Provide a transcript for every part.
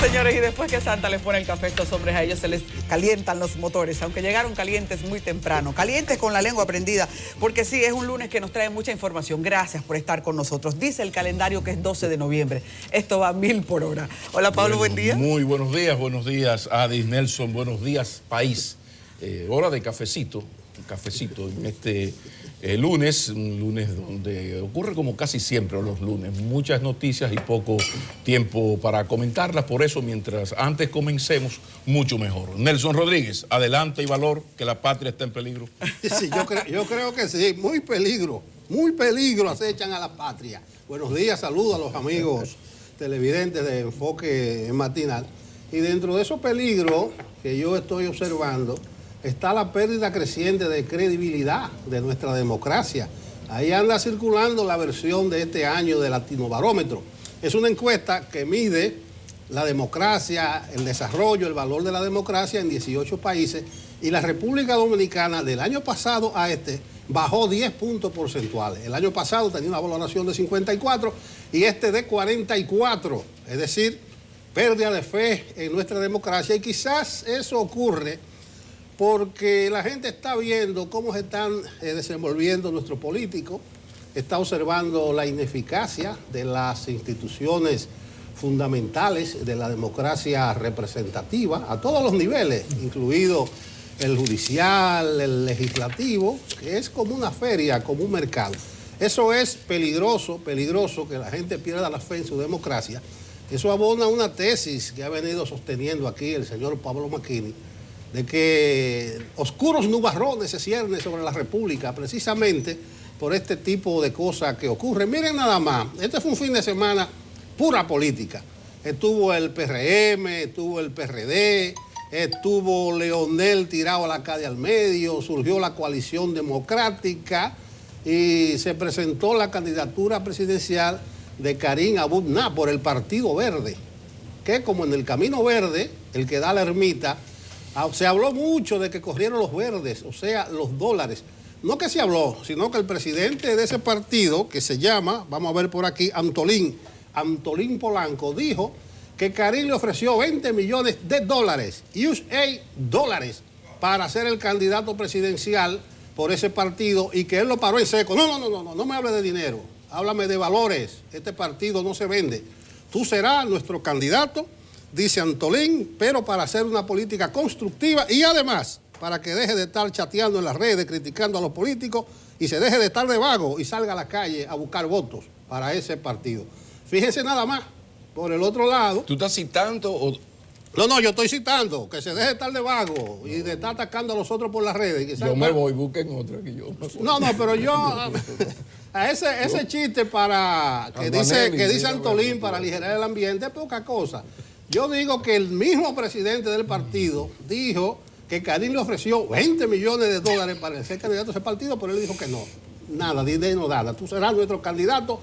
Señores, y después que Santa les pone el café a estos hombres, a ellos se les calientan los motores, aunque llegaron calientes muy temprano, calientes con la lengua prendida, porque sí, es un lunes que nos trae mucha información. Gracias por estar con nosotros. Dice el calendario que es 12 de noviembre. Esto va a 1000 por hora. Hola, Pablo, buen día. Muy buenos días, Adis, Nelson, buenos días, país. Hora de cafecito en este lunes, un lunes donde ocurre como casi siempre los lunes, muchas noticias y poco tiempo para comentarlas, por eso mientras antes comencemos, mucho mejor. Nelson Rodríguez, adelante y valor, que la patria está en peligro. Sí, yo creo que sí, muy peligro acechan a la patria. Buenos días, saludos a los amigos televidentes de Enfoque Matinal. Y dentro de esos peligros que yo estoy observando, está la pérdida creciente de credibilidad de nuestra democracia. Ahí anda circulando la versión de este año del Latinobarómetro. Es una encuesta que mide la democracia, el desarrollo, el valor de la democracia en 18 países, y la República Dominicana del año pasado a este bajó 10 puntos porcentuales. El año pasado tenía una valoración de 54 y este de 44, es decir, pérdida de fe en nuestra democracia, y quizás eso ocurre porque la gente está viendo cómo se están desenvolviendo nuestros políticos, está observando la ineficacia de las instituciones fundamentales de la democracia representativa a todos los niveles, incluido el judicial, el legislativo, que es como una feria, como un mercado. Eso es peligroso que la gente pierda la fe en su democracia. Eso abona una tesis que ha venido sosteniendo aquí el señor Pablo Macchini, de que oscuros nubarrones se ciernen sobre la República precisamente por este tipo de cosas que ocurren. Miren nada más, este fue un fin de semana pura política. Estuvo el PRM, estuvo el PRD, estuvo Leonel tirado a la calle al medio, surgió la coalición democrática y se presentó la candidatura presidencial de Karim Abud Na por el Partido Verde, que como en el Camino Verde, el que da la ermita, se habló mucho de que corrieron los verdes, o sea, los dólares. No que se habló, sino que el presidente de ese partido, que se llama, vamos a ver por aquí, Antolín Polanco, dijo que Karim le ofreció 20 millones de dólares, USA dólares, para ser el candidato presidencial por ese partido, y que él lo paró en seco. No me hable de dinero, háblame de valores. Este partido no se vende. Tú serás nuestro candidato, dice Antolín, pero para hacer una política constructiva y además para que deje de estar chateando en las redes, criticando a los políticos y se deje de estar de vago y salga a la calle a buscar votos para ese partido. Fíjense nada más, por el otro lado... ¿Tú estás citando o...? No, yo estoy citando, que se deje de estar de vago y de estar atacando a los otros por las redes. Y yo me voy, busquen otra que yo... No, pero yo... A ese chiste para que dice Antolín para aligerar el ambiente es poca cosa. Yo digo que el mismo presidente del partido dijo que Karim le ofreció 20 millones de dólares para ser candidato a ese partido, pero él dijo que no. Nada, dinero nada. Tú serás nuestro candidato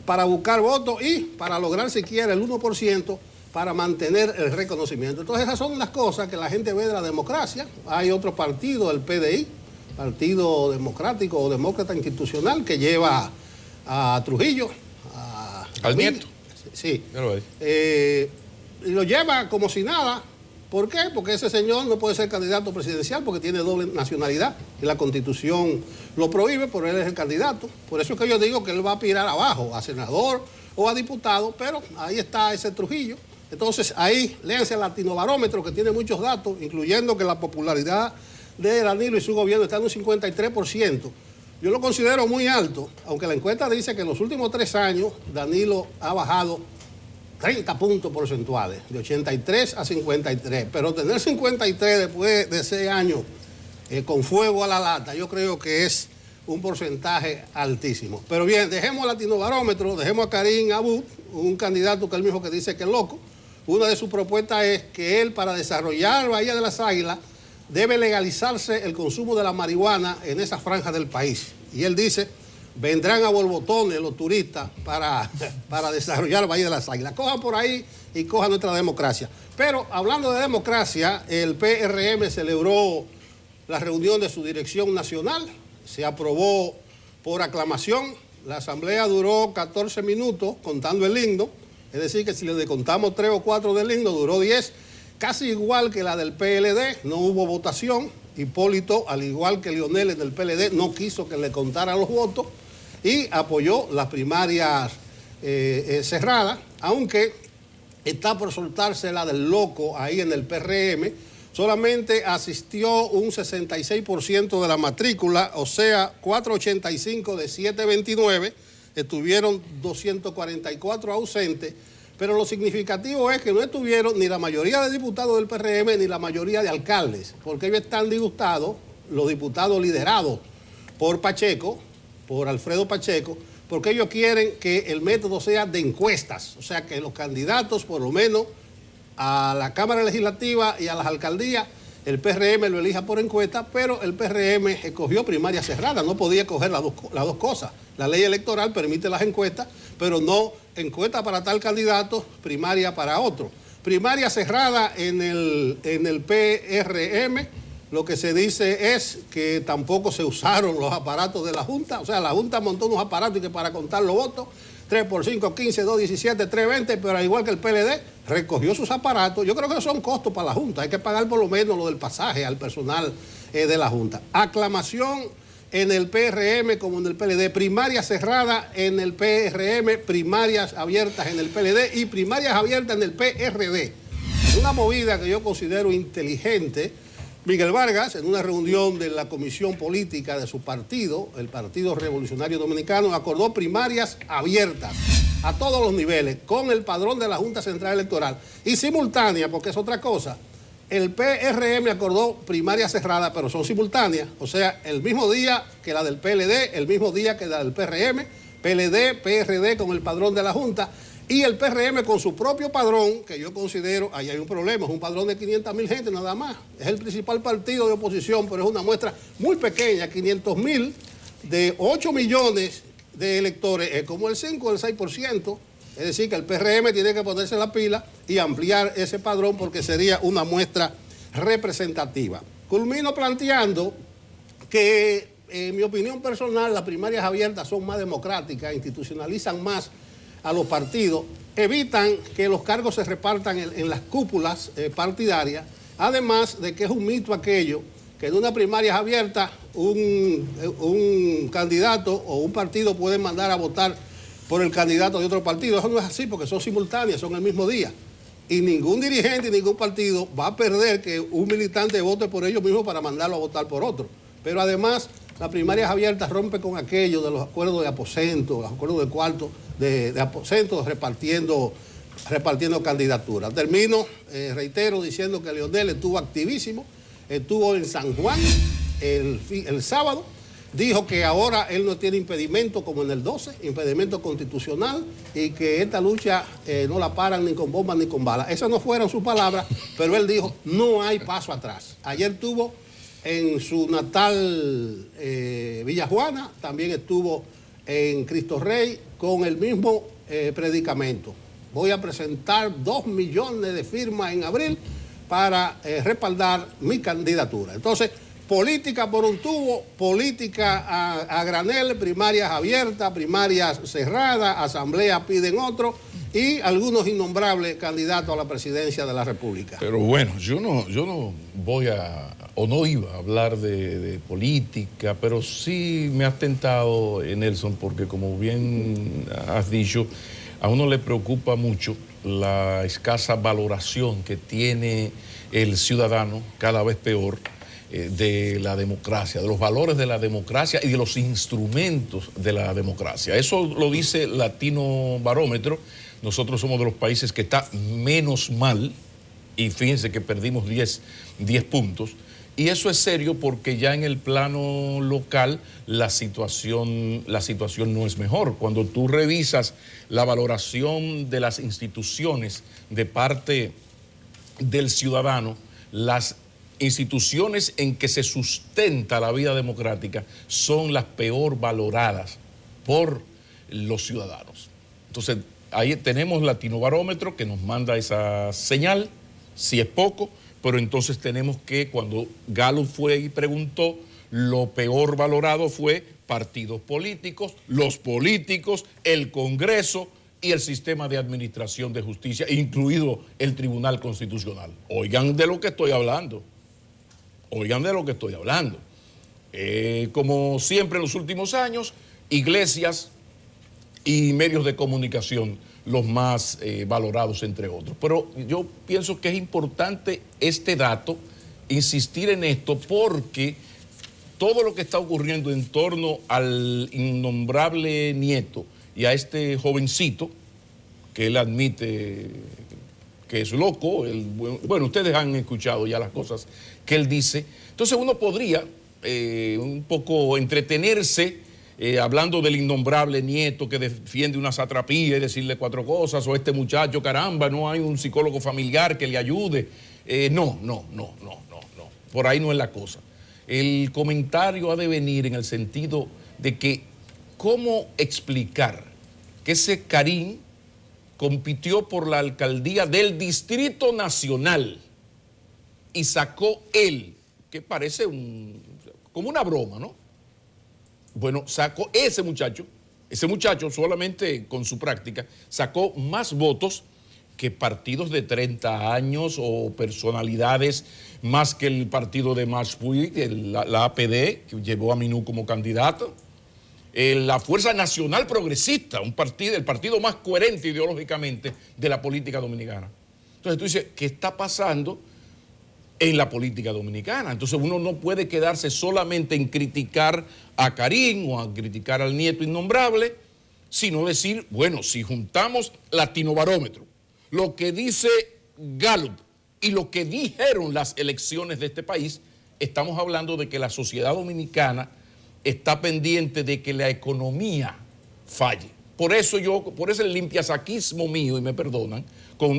para buscar votos y para lograr siquiera el 1% para mantener el reconocimiento. Entonces esas son las cosas que la gente ve de la democracia. Hay otro partido, el PDI, Partido Democrático o Demócrata Institucional, que lleva a Trujillo, al nieto. Sí. Y lo lleva como si nada. ¿Por qué? Porque ese señor no puede ser candidato presidencial porque tiene doble nacionalidad y la Constitución lo prohíbe, pero él es el candidato. Por eso es que yo digo que él va a aspirar abajo, a senador o a diputado, pero ahí está ese Trujillo. Entonces ahí léanse el Latinobarómetro, que tiene muchos datos, incluyendo que la popularidad de Danilo y su gobierno está en un 53%. Yo lo considero muy alto, aunque la encuesta dice que en los últimos 3 años Danilo ha bajado 30 puntos porcentuales, de 83 a 53. Pero tener 53 después de 6 años con fuego a la lata, yo creo que es un porcentaje altísimo. Pero bien, dejemos el Latinobarómetro, dejemos a Karim Abud, un candidato que él mismo que dice que es loco. Una de sus propuestas es que él, para desarrollar Bahía de las Águilas, debe legalizarse el consumo de la marihuana en esa franja del país. Y él dice... vendrán a borbotones los turistas para desarrollar Bahía de las Águilas. Cojan por ahí y cojan nuestra democracia. Pero hablando de democracia, el PRM celebró la reunión de su dirección nacional. Se aprobó por aclamación. La asamblea duró 14 minutos contando el himno Es decir, que si le descontamos 3 o 4 del himno, duró 10, casi igual que la del PLD, no hubo votación. Hipólito, al igual que Leonel en el PLD, no quiso que le contaran los votos y apoyó las primarias cerradas, aunque está por soltarse la del loco ahí en el PRM. Solamente asistió un 66% de la matrícula, o sea, 485 de 729, estuvieron 244 ausentes, pero lo significativo es que no estuvieron ni la mayoría de diputados del PRM ni la mayoría de alcaldes, porque ellos están disgustados, los diputados liderados por Pacheco, por Alfredo Pacheco, porque ellos quieren que el método sea de encuestas, o sea, que los candidatos, por lo menos a la Cámara Legislativa y a las alcaldías, el PRM lo elija por encuesta, pero el PRM escogió primaria cerrada, no podía coger las dos cosas. La ley electoral permite las encuestas, pero no encuesta para tal candidato, primaria para otro. Primaria cerrada en el PRM, lo que se dice es que tampoco se usaron los aparatos de la Junta, o sea, la Junta montó unos aparatos que para contar los votos, 3 por 5, 15, 2, 17, 3, 20, pero al igual que el PLD, recogió sus aparatos. Yo creo que son costos para la Junta, hay que pagar por lo menos lo del pasaje al personal de la Junta. Aclamación en el PRM como en el PLD, primaria cerrada en el PRM, primarias abiertas en el PLD y primarias abiertas en el PRD. Una movida que yo considero inteligente. Miguel Vargas, en una reunión de la Comisión Política de su partido, el Partido Revolucionario Dominicano, acordó primarias abiertas a todos los niveles, con el padrón de la Junta Central Electoral y simultánea, porque es otra cosa. El PRM acordó primarias cerradas, pero son simultáneas, o sea, el mismo día que la del PLD, el mismo día que la del PRM, PLD, PRD con el padrón de la Junta, y el PRM con su propio padrón, que yo considero, ahí hay un problema, es un padrón de 500,000 gente nada más. Es el principal partido de oposición, pero es una muestra muy pequeña, 500,000 de 8 millones de electores, es como el 5 o el 6%. Es decir, que el PRM tiene que ponerse la pila y ampliar ese padrón porque sería una muestra representativa. Culmino planteando que, en mi opinión personal, las primarias abiertas son más democráticas, institucionalizan más a los partidos, evitan que los cargos se repartan en las cúpulas partidarias, además de que es un mito aquello que en una primaria abierta un candidato o un partido puede mandar a votar por el candidato de otro partido. Eso no es así porque son simultáneas, son el mismo día. Y ningún dirigente y ningún partido va a perder que un militante vote por ellos mismos para mandarlo a votar por otro. Pero además, las primarias abiertas rompen con aquello de los acuerdos de aposento, los acuerdos de cuarto, de aposentos repartiendo candidaturas. Termino, reitero, diciendo que Leonel estuvo activísimo, estuvo en San Juan el sábado, dijo que ahora él no tiene impedimento como en el 12, impedimento constitucional, y que esta lucha no la paran ni con bombas ni con balas. Esas no fueron sus palabras, pero él dijo, no hay paso atrás. Ayer estuvo en su natal Villa Juana, también estuvo en Cristo Rey con el mismo predicamento. Voy a presentar 2 millones de firmas en abril para respaldar mi candidatura. Entonces, política por un tubo, política a granel, primarias abiertas, primarias cerradas, asamblea piden otro y algunos innombrables candidatos a la presidencia de la República. Pero bueno, yo no voy a, o no iba a hablar de política, pero sí me has tentado, Nelson, porque como bien has dicho, a uno le preocupa mucho la escasa valoración que tiene el ciudadano, cada vez peor, de la democracia, de los valores de la democracia y de los instrumentos de la democracia. Eso lo dice Latino Barómetro. Nosotros somos de los países que está menos mal, y fíjense que perdimos 10 puntos. Y eso es serio porque ya en el plano local la situación no es mejor. Cuando tú revisas la valoración de las instituciones de parte del ciudadano, las instituciones en que se sustenta la vida democrática son las peor valoradas por los ciudadanos. Entonces, ahí tenemos Latino Barómetro que nos manda esa señal, si es poco, pero entonces tenemos que, cuando Gallup fue y preguntó, lo peor valorado fue partidos políticos, los políticos, el Congreso y el sistema de administración de justicia, incluido el Tribunal Constitucional. Oigan de lo que estoy hablando. Oigan de lo que estoy hablando. Como siempre en los últimos años, iglesias y medios de comunicación los más valorados, entre otros. Pero yo pienso que es importante este dato, insistir en esto, porque todo lo que está ocurriendo en torno al innombrable nieto y a este jovencito, que él admite que es loco, bueno, ustedes han escuchado ya las cosas que él dice. Entonces uno podría un poco entretenerse hablando del innombrable nieto que defiende una satrapía y decirle 4 cosas, o este muchacho, caramba, no hay un psicólogo familiar que le ayude. No. Por ahí no es la cosa. El comentario ha de venir en el sentido de que cómo explicar que ese Karim compitió por la alcaldía del Distrito Nacional y sacó él, que parece como una broma, ¿no? Bueno, sacó ese muchacho solamente con su práctica, sacó más votos que partidos de 30 años o personalidades más que el partido de Mas Puig, la APD, que llevó a Minú como candidato, la Fuerza Nacional Progresista, el partido más coherente ideológicamente de la política dominicana. Entonces tú dices, ¿qué está pasando en la política dominicana? Entonces uno no puede quedarse solamente en criticar a Karim o a criticar al nieto innombrable, sino decir, bueno, si juntamos Latinobarómetro, lo que dice Gallup y lo que dijeron las elecciones de este país, estamos hablando de que la sociedad dominicana está pendiente de que la economía falle. Por eso el limpiasaquismo mío, y me perdonan,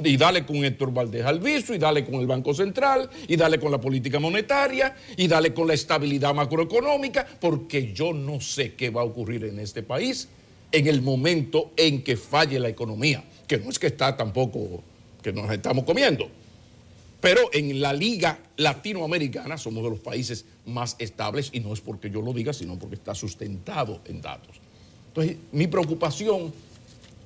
y dale con Héctor Valdés Albizu, y dale con el Banco Central, y dale con la política monetaria, y dale con la estabilidad macroeconómica, porque yo no sé qué va a ocurrir en este país en el momento en que falle la economía, que no es que está tampoco, que nos estamos comiendo, pero en la liga latinoamericana somos de los países más estables, y no es porque yo lo diga, sino porque está sustentado en datos. Entonces, mi preocupación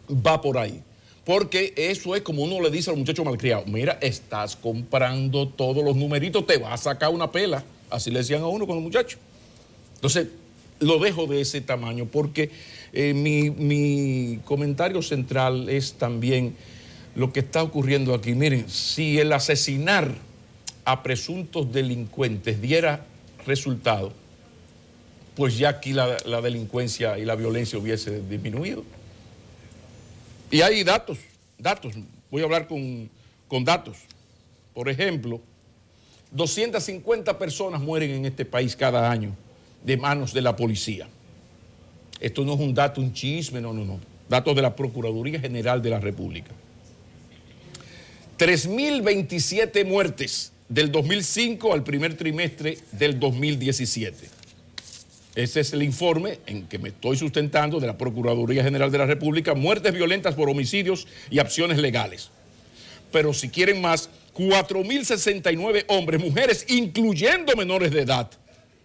va por ahí, porque eso es como uno le dice al muchacho malcriado, mira, estás comprando todos los numeritos, te vas a sacar una pela, así le decían a uno con los muchachos. Entonces, lo dejo de ese tamaño, porque mi comentario central es también lo que está ocurriendo aquí. Miren, si el asesinar a presuntos delincuentes diera resultado, pues ya aquí la delincuencia y la violencia hubiese disminuido. Y hay datos, voy a hablar con datos. Por ejemplo, 250 personas mueren en este país cada año de manos de la policía. Esto no es un dato, un chisme, no. Datos de la Procuraduría General de la República. 3.027 muertes del 2005 al primer trimestre del 2017. Ese es el informe en que me estoy sustentando de la Procuraduría General de la República, muertes violentas por homicidios y acciones legales. Pero si quieren más, 4.069 hombres, mujeres, incluyendo menores de edad,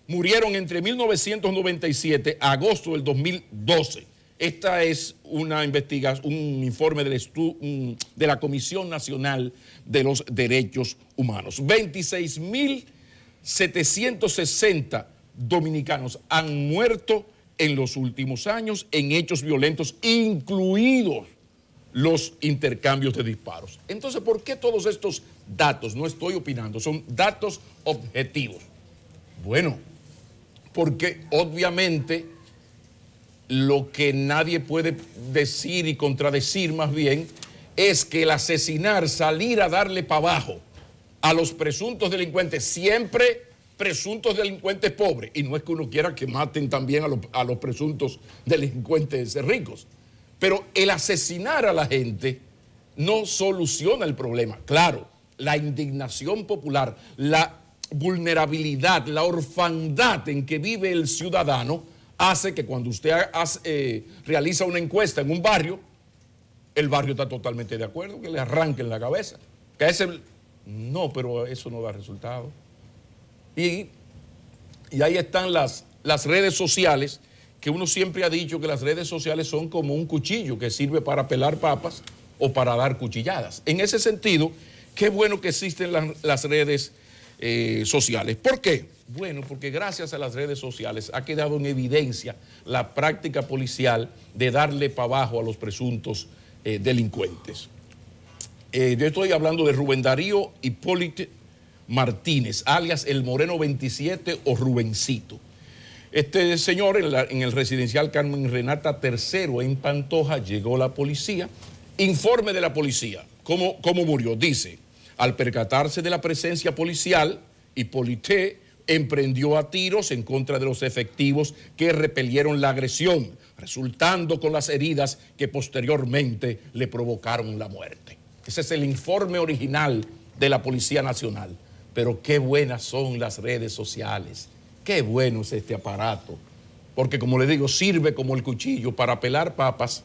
murieron entre 1997 a agosto del 2012. Esta es una investigación, un informe de la Comisión Nacional de los Derechos Humanos. 26.760 dominicanos han muerto en los últimos años en hechos violentos, incluidos los intercambios de disparos. Entonces, ¿por qué todos estos datos? No estoy opinando, son datos objetivos. Bueno, porque obviamente lo que nadie puede decir y contradecir más bien es que el asesinar, salir a darle para abajo a los presuntos delincuentes, siempre presuntos delincuentes pobres, y no es que uno quiera que maten también a los presuntos delincuentes ricos, pero el asesinar a la gente no soluciona el problema. Claro, la indignación popular, la vulnerabilidad, la orfandad en que vive el ciudadano hace que cuando usted realiza una encuesta en un barrio, el barrio está totalmente de acuerdo, que le arranquen la cabeza. No, pero eso no da resultado. Y ahí están las redes sociales que uno siempre ha dicho que las redes sociales son como un cuchillo que sirve para pelar papas o para dar cuchilladas. En ese sentido, qué bueno que existen las redes sociales. ¿Por qué? Bueno, porque gracias a las redes sociales ha quedado en evidencia la práctica policial de darle para abajo a los presuntos delincuentes. Yo estoy hablando de Rubén Darío Hipólito Martínez, alias El Moreno 27 o Rubencito. Este señor en el residencial Carmen Renata III en Pantoja llegó la policía. Informe de la policía. ¿Cómo murió? Dice, al percatarse de la presencia policial, Hipólito emprendió a tiros en contra de los efectivos que repelieron la agresión, resultando con las heridas que posteriormente le provocaron la muerte. Ese es el informe original de la Policía Nacional. Pero qué buenas son las redes sociales. Qué bueno es este aparato, porque como le digo, sirve como el cuchillo para pelar papas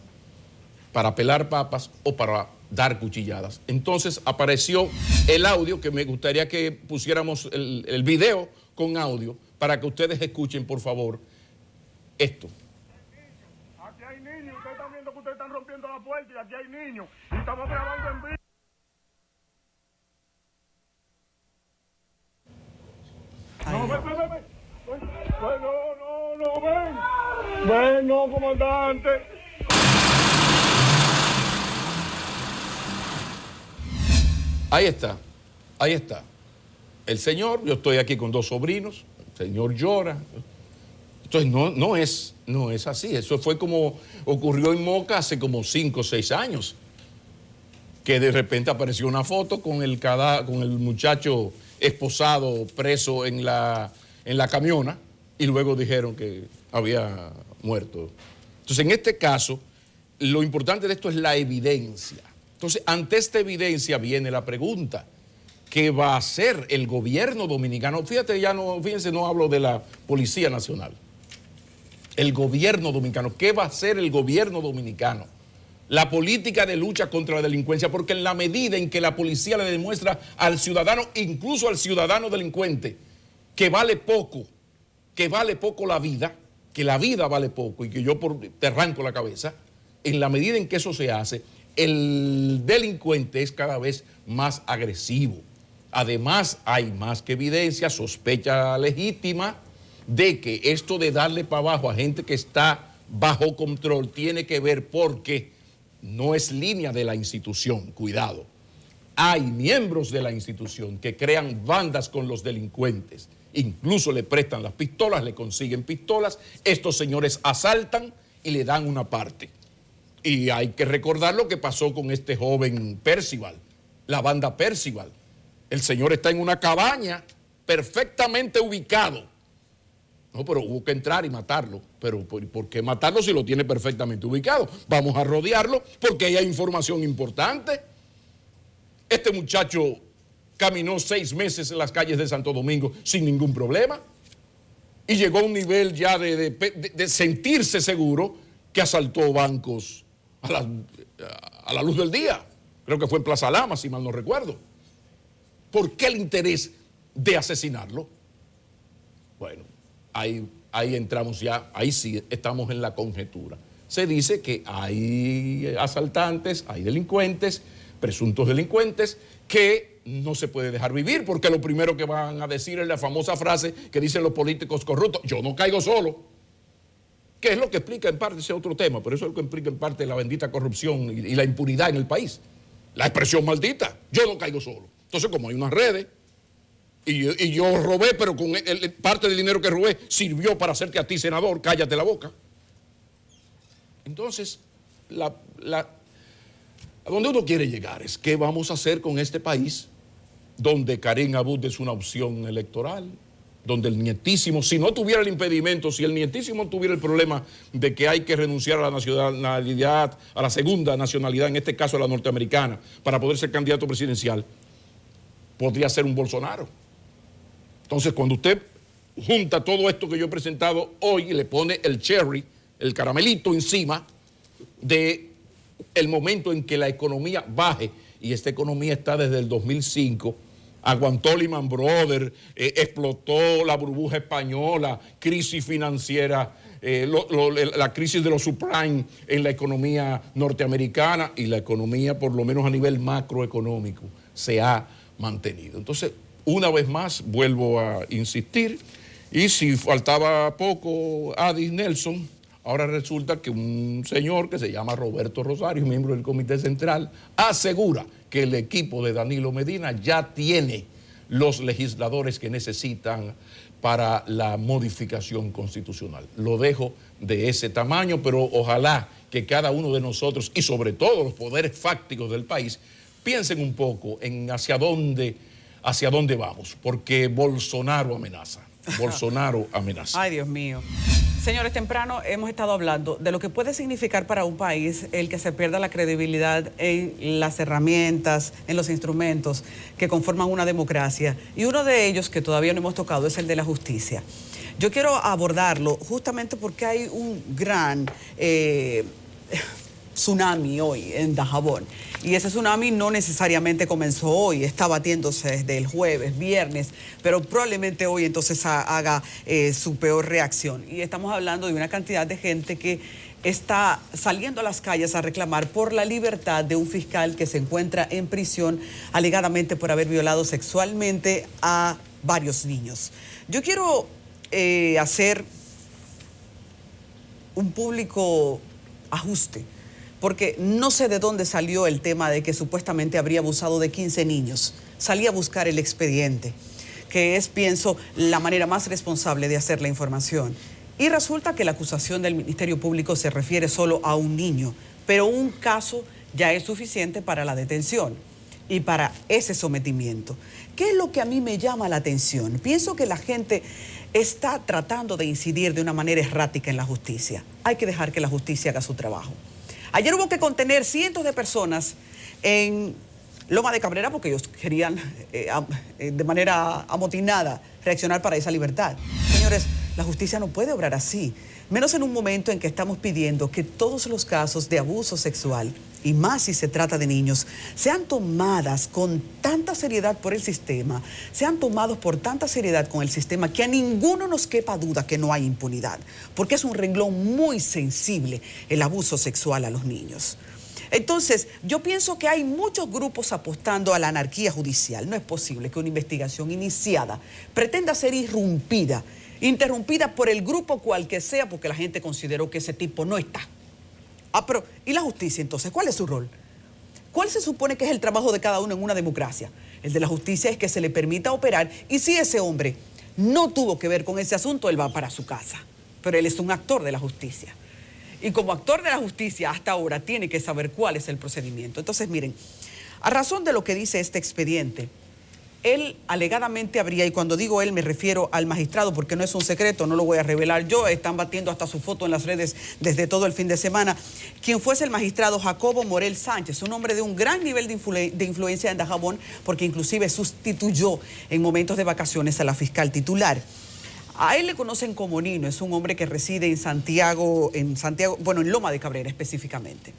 o para dar cuchilladas. Entonces apareció el audio, que me gustaría que pusiéramos el video con audio, para que ustedes escuchen, por favor, esto. Aquí hay niños, ustedes están viendo que ustedes están rompiendo la puerta y aquí hay niños, y estamos grabando en vivo. No, ven. No, ven. Ven, no, comandante. Ahí está. El señor, yo estoy aquí con dos sobrinos, el señor llora. Entonces no es así. Eso fue como ocurrió en Moca hace como 5 o 6 años, que de repente apareció una foto con el muchacho esposado, preso en la camiona, y luego dijeron que había muerto. Entonces, en este caso, lo importante de esto es la evidencia. Entonces, ante esta evidencia viene la pregunta, ¿qué va a hacer el gobierno dominicano? Fíjense, no hablo de la Policía Nacional. El gobierno dominicano, ¿qué va a hacer el gobierno dominicano? La política de lucha contra la delincuencia, porque en la medida en que la policía le demuestra al ciudadano, incluso al ciudadano delincuente, que vale poco la vida, que la vida vale poco y que yo te arranco la cabeza, en la medida en que eso se hace, el delincuente es cada vez más agresivo. Además, hay más que evidencia, sospecha legítima de que esto de darle para abajo a gente que está bajo control tiene que ver porque no es línea de la institución, cuidado. Hay miembros de la institución que crean bandas con los delincuentes, incluso le prestan las pistolas, le consiguen pistolas, estos señores asaltan y le dan una parte. Y hay que recordar lo que pasó con este joven Percival, la banda Percival. El señor está en una cabaña perfectamente ubicado. No, pero hubo que entrar y matarlo. Pero ¿por qué matarlo si lo tiene perfectamente ubicado? Vamos a rodearlo porque ahí hay información importante. Este muchacho caminó 6 meses en las calles de Santo Domingo sin ningún problema y llegó a un nivel ya de sentirse seguro que asaltó bancos a la luz del día. Creo que fue en Plaza Lama, si mal no recuerdo. ¿Por qué el interés de asesinarlo? Bueno, ahí entramos ya, ahí sí estamos en la conjetura. Se dice que hay asaltantes, hay delincuentes, presuntos delincuentes, que no se puede dejar vivir, porque lo primero que van a decir es la famosa frase que dicen los políticos corruptos: yo no caigo solo. Que es lo que explica en parte ese otro tema, pero eso es lo que explica en parte la bendita corrupción y la impunidad en el país. La expresión maldita, yo no caigo solo. Entonces, como hay unas redes, y yo robé, pero con parte del dinero que robé sirvió para hacerte a ti senador, cállate la boca. Entonces, a donde uno quiere llegar es qué vamos a hacer con este país donde Karim Abud es una opción electoral, donde el nietísimo, si no tuviera el impedimento, si el nietísimo tuviera el problema de que hay que renunciar a la nacionalidad, a la segunda nacionalidad, en este caso a la norteamericana, para poder ser candidato presidencial, podría ser un Bolsonaro. Entonces, cuando usted junta todo esto que yo he presentado hoy y le pone el cherry, el caramelito encima de el momento en que la economía baje, y esta economía está desde el 2005 Aguantó Lehman Brothers, explotó la burbuja española, crisis financiera, la crisis de los subprime en la economía norteamericana, y la economía, por lo menos a nivel macroeconómico, se ha mantenido. Entonces, una vez más, vuelvo a insistir, y si faltaba poco, Adis Nelson, ahora resulta que un señor que se llama Roberto Rosario, miembro del Comité Central, asegura que el equipo de Danilo Medina ya tiene los legisladores que necesitan para la modificación constitucional. Lo dejo de ese tamaño, pero ojalá que cada uno de nosotros, y sobre todo los poderes fácticos del país, piensen un poco en hacia dónde vamos, porque Bolsonaro amenaza. Bolsonaro amenaza. Ay, Dios mío. Señores, temprano hemos estado hablando de lo que puede significar para un país el que se pierda la credibilidad en las herramientas, en los instrumentos que conforman una democracia. Y uno de ellos, que todavía no hemos tocado, es el de la justicia. Yo quiero abordarlo justamente porque hay un gran tsunami hoy en Dajabón. Y ese tsunami no necesariamente comenzó hoy, está batiéndose desde el jueves, viernes, pero probablemente hoy entonces haga su peor reacción. Y estamos hablando de una cantidad de gente que está saliendo a las calles a reclamar por la libertad de un fiscal que se encuentra en prisión alegadamente por haber violado sexualmente a varios niños. Yo quiero hacer un público ajuste, porque no sé de dónde salió el tema de que supuestamente habría abusado de 15 niños. Salí a buscar el expediente, que es, pienso, la manera más responsable de hacer la información. Y resulta que la acusación del Ministerio Público se refiere solo a un niño, pero un caso ya es suficiente para la detención y para ese sometimiento. ¿Qué es lo que a mí me llama la atención? Pienso que la gente está tratando de incidir de una manera errática en la justicia. Hay que dejar que la justicia haga su trabajo. Ayer hubo que contener cientos de personas en Loma de Cabrera porque ellos querían de manera amotinada reaccionar para esa libertad. Señores, la justicia no puede obrar así, menos en un momento en que estamos pidiendo que todos los casos de abuso sexual, y más si se trata de niños, sean tomadas con tanta seriedad por el sistema, sean tomados por tanta seriedad con el sistema, que a ninguno nos quepa duda que no hay impunidad, porque es un renglón muy sensible el abuso sexual a los niños. Entonces, yo pienso que hay muchos grupos apostando a la anarquía judicial. No es posible que una investigación iniciada pretenda ser interrumpida por el grupo cual que sea, porque la gente consideró que ese tipo no está. Pero ¿y la justicia entonces? ¿Cuál es su rol? ¿Cuál se supone que es el trabajo de cada uno en una democracia? El de la justicia es que se le permita operar, y si ese hombre no tuvo que ver con ese asunto, él va para su casa. Pero él es un actor de la justicia. Y como actor de la justicia, hasta ahora tiene que saber cuál es el procedimiento. Entonces, miren, a razón de lo que dice este expediente, él alegadamente habría, y cuando digo él me refiero al magistrado porque no es un secreto, no lo voy a revelar yo, están batiendo hasta su foto en las redes desde todo el fin de semana, quien fuese el magistrado Jacobo Morel Sánchez, un hombre de un gran nivel de influencia en Dajabón, porque inclusive sustituyó en momentos de vacaciones a la fiscal titular. A él le conocen como Nino, es un hombre que reside en Santiago, en Loma de Cabrera específicamente.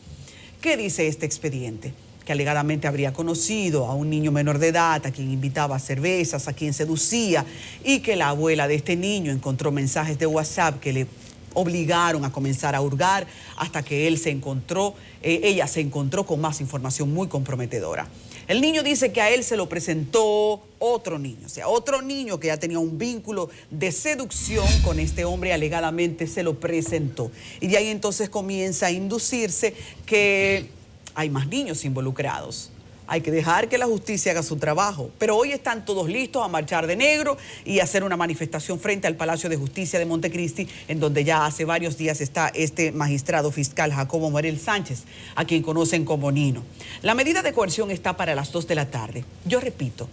¿Qué dice este expediente? Que alegadamente habría conocido a un niño menor de edad, a quien invitaba a cervezas, a quien seducía, y que la abuela de este niño encontró mensajes de WhatsApp que le obligaron a comenzar a hurgar hasta que ella se encontró con más información muy comprometedora. El niño dice que a él se lo presentó otro niño, o sea, otro niño que ya tenía un vínculo de seducción con este hombre, alegadamente se lo presentó. Y de ahí entonces comienza a inducirse que hay más niños involucrados. Hay que dejar que la justicia haga su trabajo. Pero hoy están todos listos a marchar de negro y hacer una manifestación frente al Palacio de Justicia de Montecristi, en donde ya hace varios días está este magistrado fiscal Jacobo Morel Sánchez, a quien conocen como Nino. La medida de coerción está para las 2 de la tarde. Yo repito,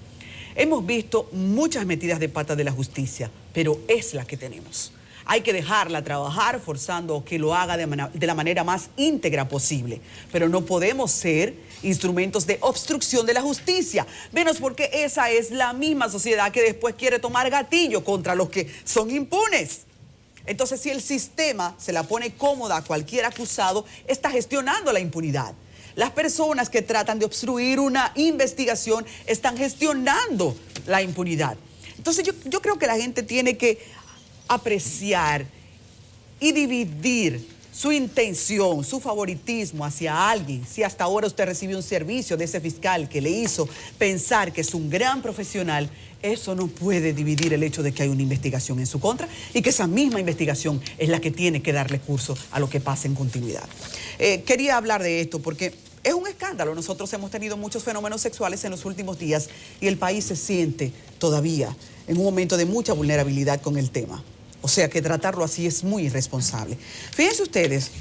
hemos visto muchas metidas de pata de la justicia, pero es la que tenemos. Hay que dejarla trabajar forzando que lo haga de la manera más íntegra posible. Pero no podemos ser instrumentos de obstrucción de la justicia. Menos porque esa es la misma sociedad que después quiere tomar gatillo contra los que son impunes. Entonces, si el sistema se la pone cómoda a cualquier acusado, está gestionando la impunidad. Las personas que tratan de obstruir una investigación están gestionando la impunidad. Entonces yo creo que la gente tiene que apreciar y dividir su intención, su favoritismo hacia alguien. Si hasta ahora usted recibió un servicio de ese fiscal que le hizo pensar que es un gran profesional, eso no puede dividir el hecho de que hay una investigación en su contra y que esa misma investigación es la que tiene que darle curso a lo que pasa en continuidad. Quería hablar de esto porque es un escándalo. Nosotros hemos tenido muchos fenómenos sexuales en los últimos días y el país se siente todavía en un momento de mucha vulnerabilidad con el tema. O sea que tratarlo así es muy irresponsable. Fíjense ustedes,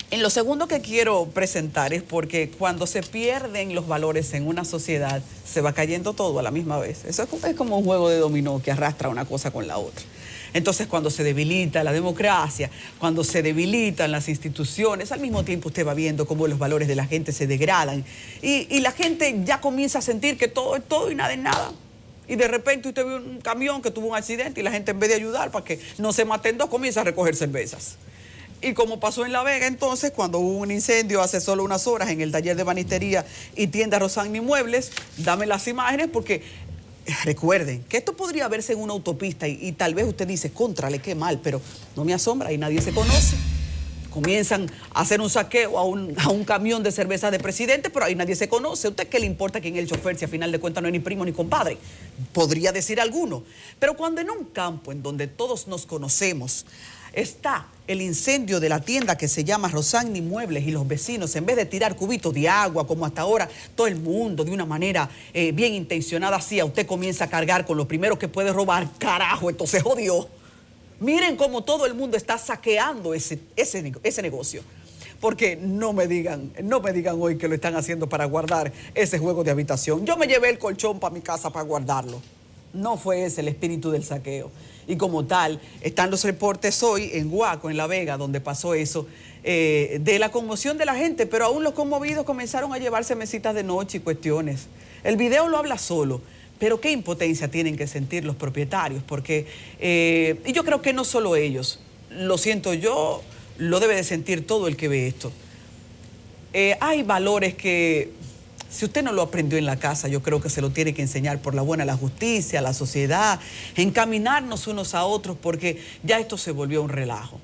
en lo segundo que quiero presentar es porque cuando se pierden los valores en una sociedad, se va cayendo todo a la misma vez. Eso es como un juego de dominó que arrastra una cosa con la otra. Entonces, cuando se debilita la democracia, cuando se debilitan las instituciones, al mismo tiempo usted va viendo cómo los valores de la gente se degradan. Y la gente ya comienza a sentir que todo es todo y nada es nada. Y de repente usted ve un camión que tuvo un accidente y la gente, en vez de ayudar para que no se maten dos, comienza a recoger cervezas. Y como pasó en La Vega entonces, cuando hubo un incendio hace solo unas horas en el taller de banistería y tienda Rosagni Muebles, dame las imágenes porque recuerden que esto podría verse en una autopista y tal vez usted dice, contrale, qué mal, pero no me asombra y nadie se conoce. Comienzan a hacer un saqueo a un camión de cerveza de presidente, pero ahí nadie se conoce. ¿A usted qué le importa quién es el chofer si a final de cuentas no es ni primo ni compadre? Podría decir alguno. Pero cuando en un campo en donde todos nos conocemos está el incendio de la tienda que se llama Rosagni Muebles y los vecinos, en vez de tirar cubitos de agua, como hasta ahora todo el mundo de una manera bien intencionada hacía, usted comienza a cargar con lo primero que puede robar, carajo, esto se jodió. Miren cómo todo el mundo está saqueando ese negocio. Porque no me digan hoy que lo están haciendo para guardar ese juego de habitación. Yo me llevé el colchón para mi casa para guardarlo. No fue ese el espíritu del saqueo. Y como tal, están los reportes hoy en Guaco, en La Vega, donde pasó eso, de la conmoción de la gente, pero aún los conmovidos comenzaron a llevarse mesitas de noche y cuestiones. El video lo habla solo. Pero qué impotencia tienen que sentir los propietarios, porque y yo creo que no solo ellos, lo siento yo, lo debe de sentir todo el que ve esto. Hay valores que, si usted no lo aprendió en la casa, yo creo que se lo tiene que enseñar por la buena a la justicia, a la sociedad, encaminarnos unos a otros, porque ya esto se volvió un relajo.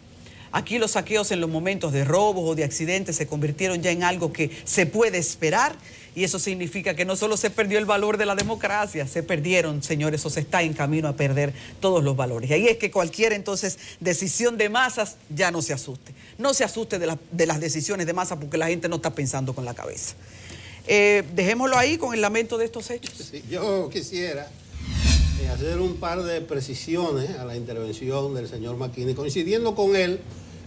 Aquí los saqueos en los momentos de robos o de accidentes se convirtieron ya en algo que se puede esperar y eso significa que no solo se perdió el valor de la democracia, se perdieron, señores, o se está en camino a perder todos los valores. Y ahí es que cualquier entonces decisión de masas ya no se asuste. No se asuste de las decisiones de masa porque la gente no está pensando con la cabeza. Dejémoslo ahí con el lamento de estos hechos. Sí, yo quisiera hacer un par de precisiones a la intervención del señor McKinney, coincidiendo con él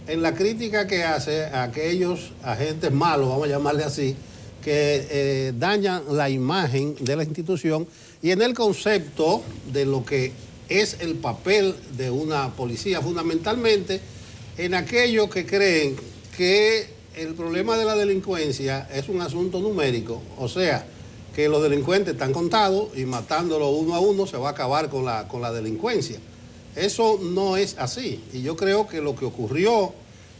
en la crítica que hace a aquellos agentes malos, vamos a llamarle así, que dañan la imagen de la institución y en el concepto de lo que es el papel de una policía, fundamentalmente en aquellos que creen que el problema de la delincuencia es un asunto numérico, o sea, que los delincuentes están contados y matándolo uno a uno se va a acabar con la delincuencia. Eso no es así. Y yo creo que lo que ocurrió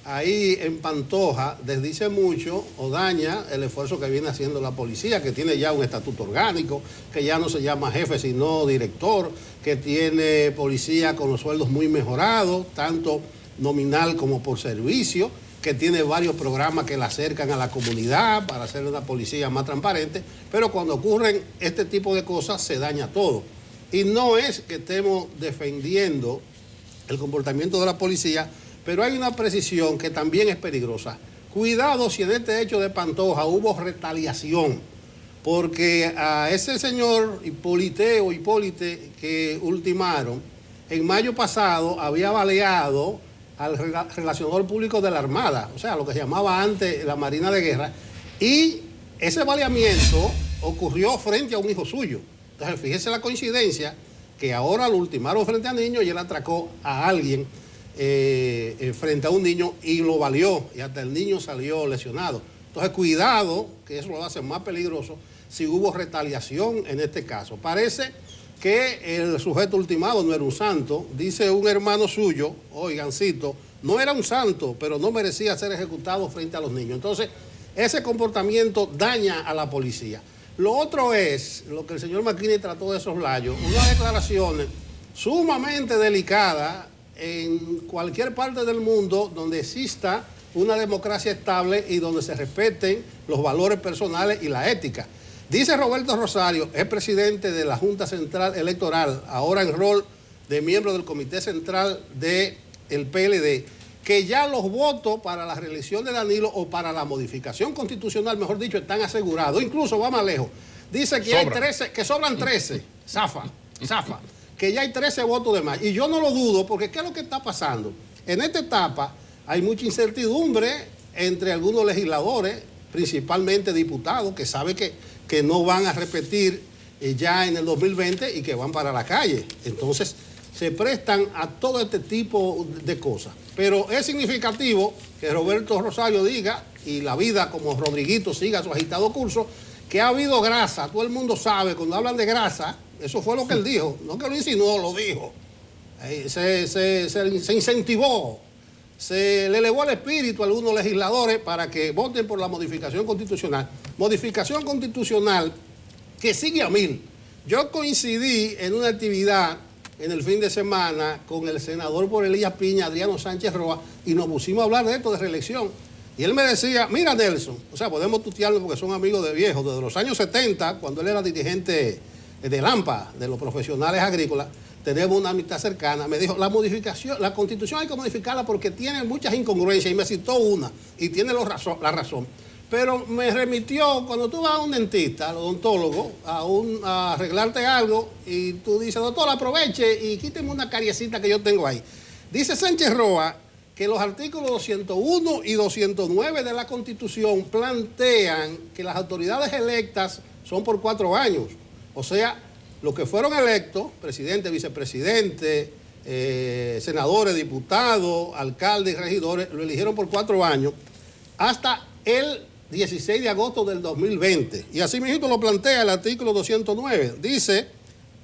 ahí en Pantoja desdice mucho o daña el esfuerzo que viene haciendo la policía, que tiene ya un estatuto orgánico, que ya no se llama jefe sino director, que tiene policía con los sueldos muy mejorados, tanto nominal como por servicio, que tiene varios programas que la acercan a la comunidad para hacer una policía más transparente, pero cuando ocurren este tipo de cosas se daña todo. Y no es que estemos defendiendo el comportamiento de la policía, pero hay una precisión que también es peligrosa. Cuidado si en este hecho de Pantoja hubo retaliación, porque a ese señor Hipólite que ultimaron, en mayo pasado había baleado al relacionador público de la Armada, o sea, lo que se llamaba antes la Marina de Guerra, y ese baleamiento ocurrió frente a un hijo suyo. Entonces, fíjese la coincidencia que ahora lo ultimaron frente a niños y él atracó a alguien frente a un niño y lo baleó, y hasta el niño salió lesionado. Entonces, cuidado, que eso lo hace más peligroso si hubo retaliación en este caso. Parece que el sujeto ultimado no era un santo. Dice un hermano suyo, oigancito, no era un santo, pero no merecía ser ejecutado frente a los niños. Entonces, ese comportamiento daña a la policía. Lo otro es, lo que el señor McKinney trató de soslayar, unas declaraciones sumamente delicadas en cualquier parte del mundo donde exista una democracia estable y donde se respeten los valores personales y la ética. Dice Roberto Rosario, es presidente de la Junta Central Electoral, ahora en rol de miembro del Comité Central del PLD, que ya los votos para la reelección de Danilo o para la modificación constitucional, mejor dicho, están asegurados. Incluso va más lejos. Dice que hay 13, que sobran 13, zafa, que ya hay 13 votos de más. Y yo no lo dudo, porque ¿qué es lo que está pasando? En esta etapa hay mucha incertidumbre entre algunos legisladores, principalmente diputados, que saben que no van a repetir ya en el 2020 y que van para la calle. Entonces, se prestan a todo este tipo de cosas. Pero es significativo que Roberto Rosario diga, y la vida como Rodriguito siga su agitado curso, que ha habido grasa. Todo el mundo sabe, cuando hablan de grasa, eso fue lo que él dijo, no que lo insinuó, lo dijo. Se incentivó, se le elevó el espíritu a algunos legisladores para que voten por la modificación constitucional. Modificación constitucional que sigue a 1000. Yo coincidí en una actividad en el fin de semana con el senador por Elías Piña, Adriano Sánchez Roa, y nos pusimos a hablar de esto, de reelección. Y él me decía, mira Nelson, o sea, podemos tutearlo porque son amigos de viejos, desde los años 70, cuando él era dirigente de LAMPA, de los profesionales agrícolas, tenemos una amistad cercana. Me dijo, la modificación, la Constitución hay que modificarla porque tiene muchas incongruencias, y me citó una, y tiene la razón. Pero me remitió, cuando tú vas a un dentista, al odontólogo, a arreglarte algo, y tú dices, doctor, aproveche y quíteme una cariecita que yo tengo ahí. Dice Sánchez Roa que los artículos 201 y 209 de la Constitución plantean que las autoridades electas son por 4 años. O sea, los que fueron electos, presidente, vicepresidente, senadores, diputados, alcaldes y regidores, lo eligieron por 4 años hasta el 16 de agosto del 2020. Y así mismo lo plantea el artículo 209. Dice,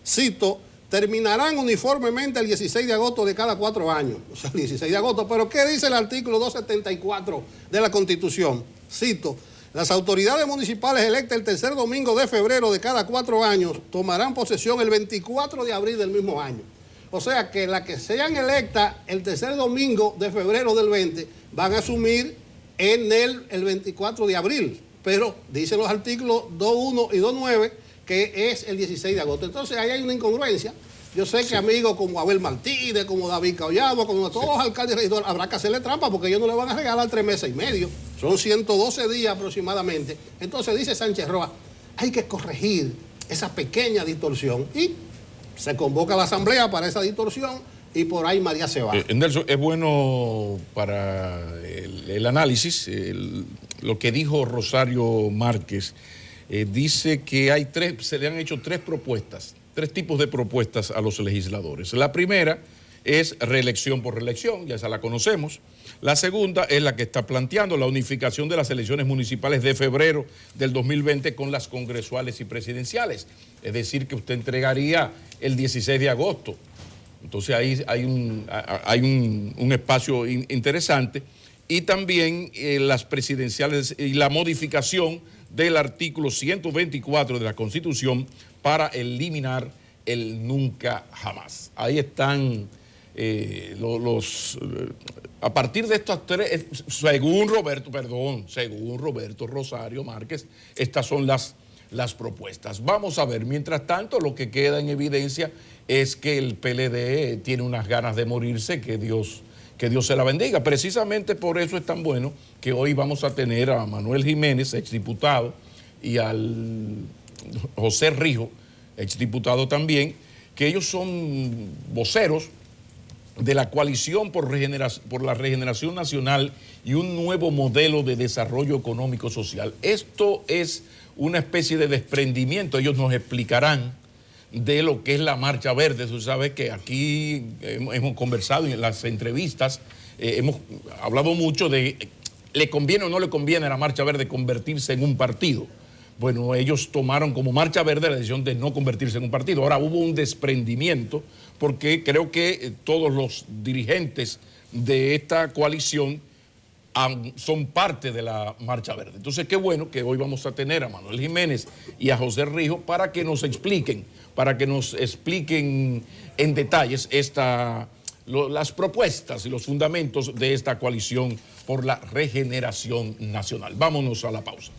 cito, terminarán uniformemente el 16 de agosto de cada 4 años. O sea, el 16 de agosto. Pero ¿qué dice el artículo 274 de la Constitución? Cito, las autoridades municipales electas el tercer domingo de febrero de cada 4 años tomarán posesión el 24 de abril del mismo año. O sea que las que sean electas el tercer domingo de febrero del 20 van a asumir en el 24 de abril, pero dicen los artículos 2.1 y 2.9 que es el 16 de agosto. Entonces ahí hay una incongruencia. Yo sé que amigos como Abel Martínez, como David Collado, como todos los alcaldes y regidores, habrá que hacerle trampa porque ellos no le van a regalar 3 meses y medio. Son 112 días aproximadamente. Entonces dice Sánchez Roa, hay que corregir esa pequeña distorsión y se convoca a la asamblea para esa distorsión. Y por ahí María se va. Nelson, es bueno para el análisis lo que dijo Rosario Márquez. Dice que se le han hecho 3 propuestas, 3 tipos de propuestas a los legisladores. La primera es reelección por reelección, ya esa la conocemos. La segunda es la que está planteando, la unificación de las elecciones municipales de febrero del 2020 con las congresuales y presidenciales. Es decir, que usted entregaría el 16 de agosto. Entonces ahí hay un espacio interesante. Y también las presidenciales y la modificación del artículo 124 de la Constitución para eliminar el nunca jamás. Ahí están a partir de estos 3, según Roberto Rosario Márquez, estas son las propuestas. Vamos a ver, mientras tanto, lo que queda en evidencia es que el PLD tiene unas ganas de morirse, que Dios se la bendiga. Precisamente por eso es tan bueno que hoy vamos a tener a Manuel Jiménez, exdiputado, y al José Rijo, exdiputado también, que ellos son voceros de la Coalición por la Regeneración Nacional y un nuevo modelo de desarrollo económico social. Esto es una especie de desprendimiento, ellos nos explicarán de lo que es la Marcha Verde. Tú sabes que aquí hemos conversado en las entrevistas, hemos hablado mucho de ¿le conviene o no le conviene a la Marcha Verde convertirse en un partido? Bueno, ellos tomaron como Marcha Verde la decisión de no convertirse en un partido. Ahora hubo un desprendimiento porque creo que todos los dirigentes de esta coalición son parte de la Marcha Verde. Entonces, qué bueno que hoy vamos a tener a Manuel Jiménez y a José Rijo para que nos expliquen en detalles las propuestas y los fundamentos de esta coalición por la regeneración nacional. Vámonos a la pausa.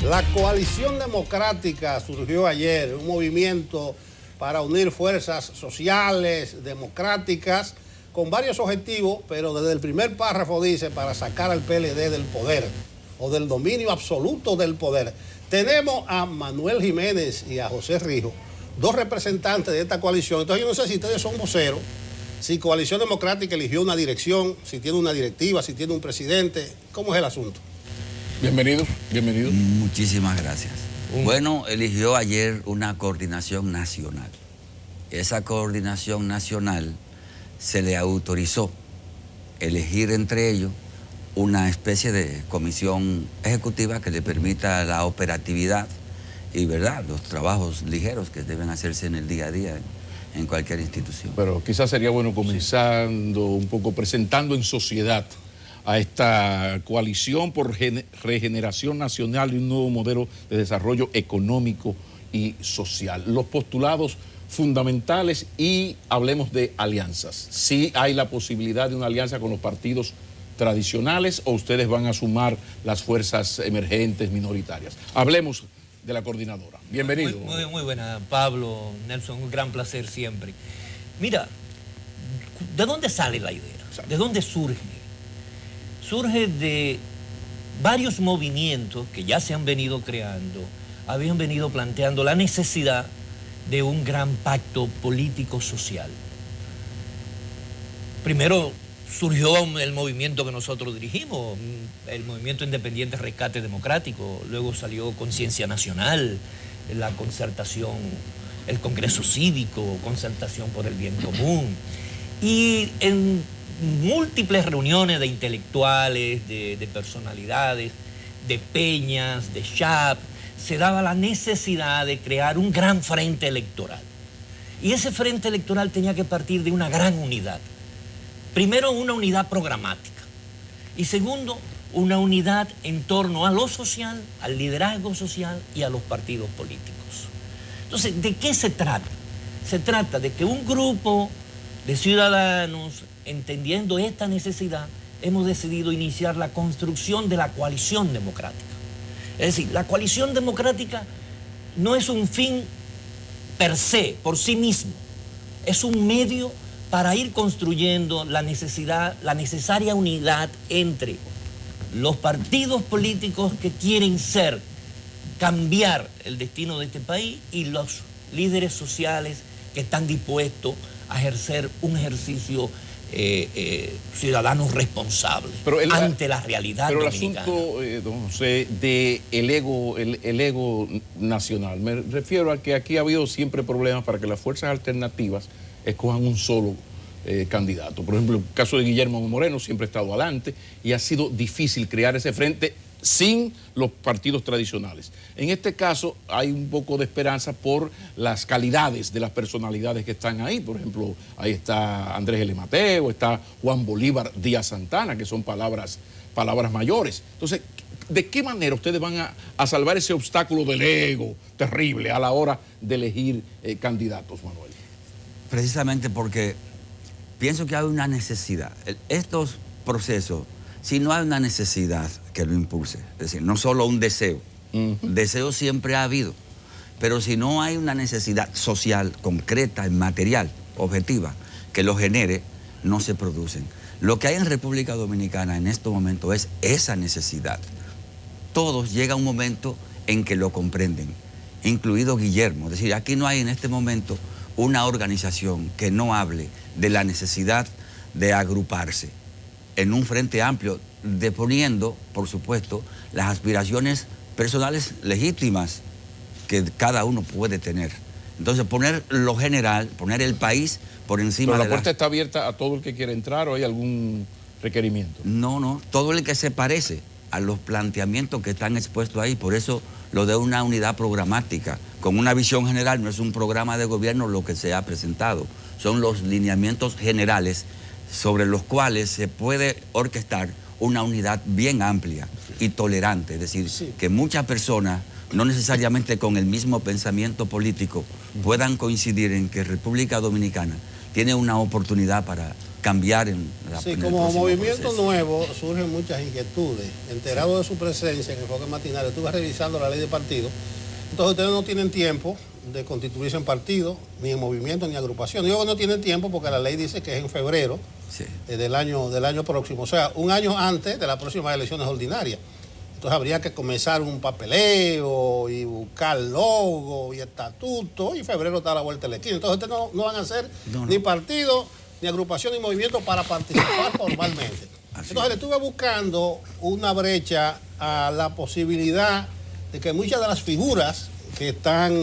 La coalición democrática surgió ayer, un movimiento para unir fuerzas sociales, democráticas, con varios objetivos, pero desde el primer párrafo dice para sacar al PLD del poder o del dominio absoluto del poder. Tenemos a Manuel Jiménez y a José Rijo, dos representantes de esta coalición. Entonces yo no sé si ustedes son voceros, si Coalición Democrática eligió una dirección, si tiene una directiva, si tiene un presidente. ¿Cómo es el asunto? Bienvenido, bienvenido. Muchísimas gracias. Bueno, eligió ayer una coordinación nacional. Esa coordinación nacional se le autorizó elegir entre ellos una especie de comisión ejecutiva que le permita la operatividad y, ¿verdad?, los trabajos ligeros que deben hacerse en el día a día en cualquier institución. Pero quizás sería bueno comenzando un poco presentando en sociedad a esta coalición por regeneración nacional y un nuevo modelo de desarrollo económico y social. Los postulados fundamentales y hablemos de alianzas. ¿Sí hay la posibilidad de una alianza con los partidos tradicionales o ustedes van a sumar las fuerzas emergentes minoritarias? Hablemos de la coordinadora. Bienvenido. Muy buena, Pablo, Nelson, un gran placer siempre. Mira, ¿de dónde sale la idea? ¿De dónde surge? Surge de varios movimientos que ya se han venido creando, habían venido planteando la necesidad de un gran pacto político-social. Primero surgió el movimiento que nosotros dirigimos, el Movimiento Independiente Rescate Democrático, luego salió Conciencia Nacional, la concertación, el Congreso Cívico, Concertación por el Bien Común, y en múltiples reuniones de intelectuales, de personalidades, de peñas, de CHAP, se daba la necesidad de crear un gran frente electoral. Y ese frente electoral tenía que partir de una gran unidad. Primero, una unidad programática. Y segundo, una unidad en torno a lo social, al liderazgo social y a los partidos políticos. Entonces, ¿de qué se trata? Se trata de que un grupo de ciudadanos, entendiendo esta necesidad, hemos decidido iniciar la construcción de la coalición democrática. Es decir, la coalición democrática no es un fin per se, por sí mismo. Es un medio para ir construyendo la necesaria unidad entre los partidos políticos que quieren cambiar el destino de este país y los líderes sociales que están dispuestos a ejercer un ejercicio ciudadanos responsables ante la realidad dominicana. Pero el asunto, don José, del ego nacional, me refiero a que aquí ha habido siempre problemas para que las fuerzas alternativas escojan un solo candidato. Por ejemplo, el caso de Guillermo Moreno siempre ha estado adelante y ha sido difícil crear ese frente sin los partidos tradicionales. En este caso hay un poco de esperanza por las calidades de las personalidades que están ahí. Por ejemplo, ahí está Andrés L. Mateo, está Juan Bolívar Díaz Santana, que son palabras mayores. Entonces, ¿de qué manera ustedes van a salvar ese obstáculo del ego terrible a la hora de elegir candidatos, Manuel? Precisamente porque pienso que hay una necesidad. Estos procesos, si no hay una necesidad que lo impulse, es decir, no solo un deseo, deseo siempre ha habido, pero si no hay una necesidad social, concreta, material, objetiva, que lo genere, no se producen. Lo que hay en República Dominicana en este momento es esa necesidad. Todos llega un momento en que lo comprenden, incluido Guillermo. Es decir, aquí no hay en este momento una organización que no hable de la necesidad de agruparse en un frente amplio, deponiendo, por supuesto, las aspiraciones personales legítimas que cada uno puede tener. Entonces, poner lo general, poner el país por encima de ¿Pero la puerta está abierta a todo el que quiera entrar o hay algún requerimiento? No, todo el que se parece a los planteamientos que están expuestos ahí. Por eso lo de una unidad programática, con una visión general. No es un programa de gobierno lo que se ha presentado, son los lineamientos generales sobre los cuales se puede orquestar una unidad bien amplia y tolerante. Es decir, que muchas personas, no necesariamente con el mismo pensamiento político, puedan coincidir en que República Dominicana tiene una oportunidad para cambiar en la Sí, en el como próximo movimiento proceso. nuevo surgen muchas inquietudes. Enterado de su presencia en Enfoque Matinal, estuve revisando la ley de partido. Entonces ustedes no tienen tiempo de constituirse en partido, ni en movimiento, ni en agrupación. Digo que no tienen tiempo porque la ley dice que es en febrero Sí. del año próximo, o sea, un año antes de las próximas elecciones ordinarias. Entonces habría que comenzar un papeleo y buscar logo y estatuto, y febrero está a la vuelta de la esquina. Entonces ustedes no van a hacer ni partido, ni agrupación, ni movimiento para participar formalmente. Entonces le estuve buscando una brecha a la posibilidad de que muchas de las figuras que están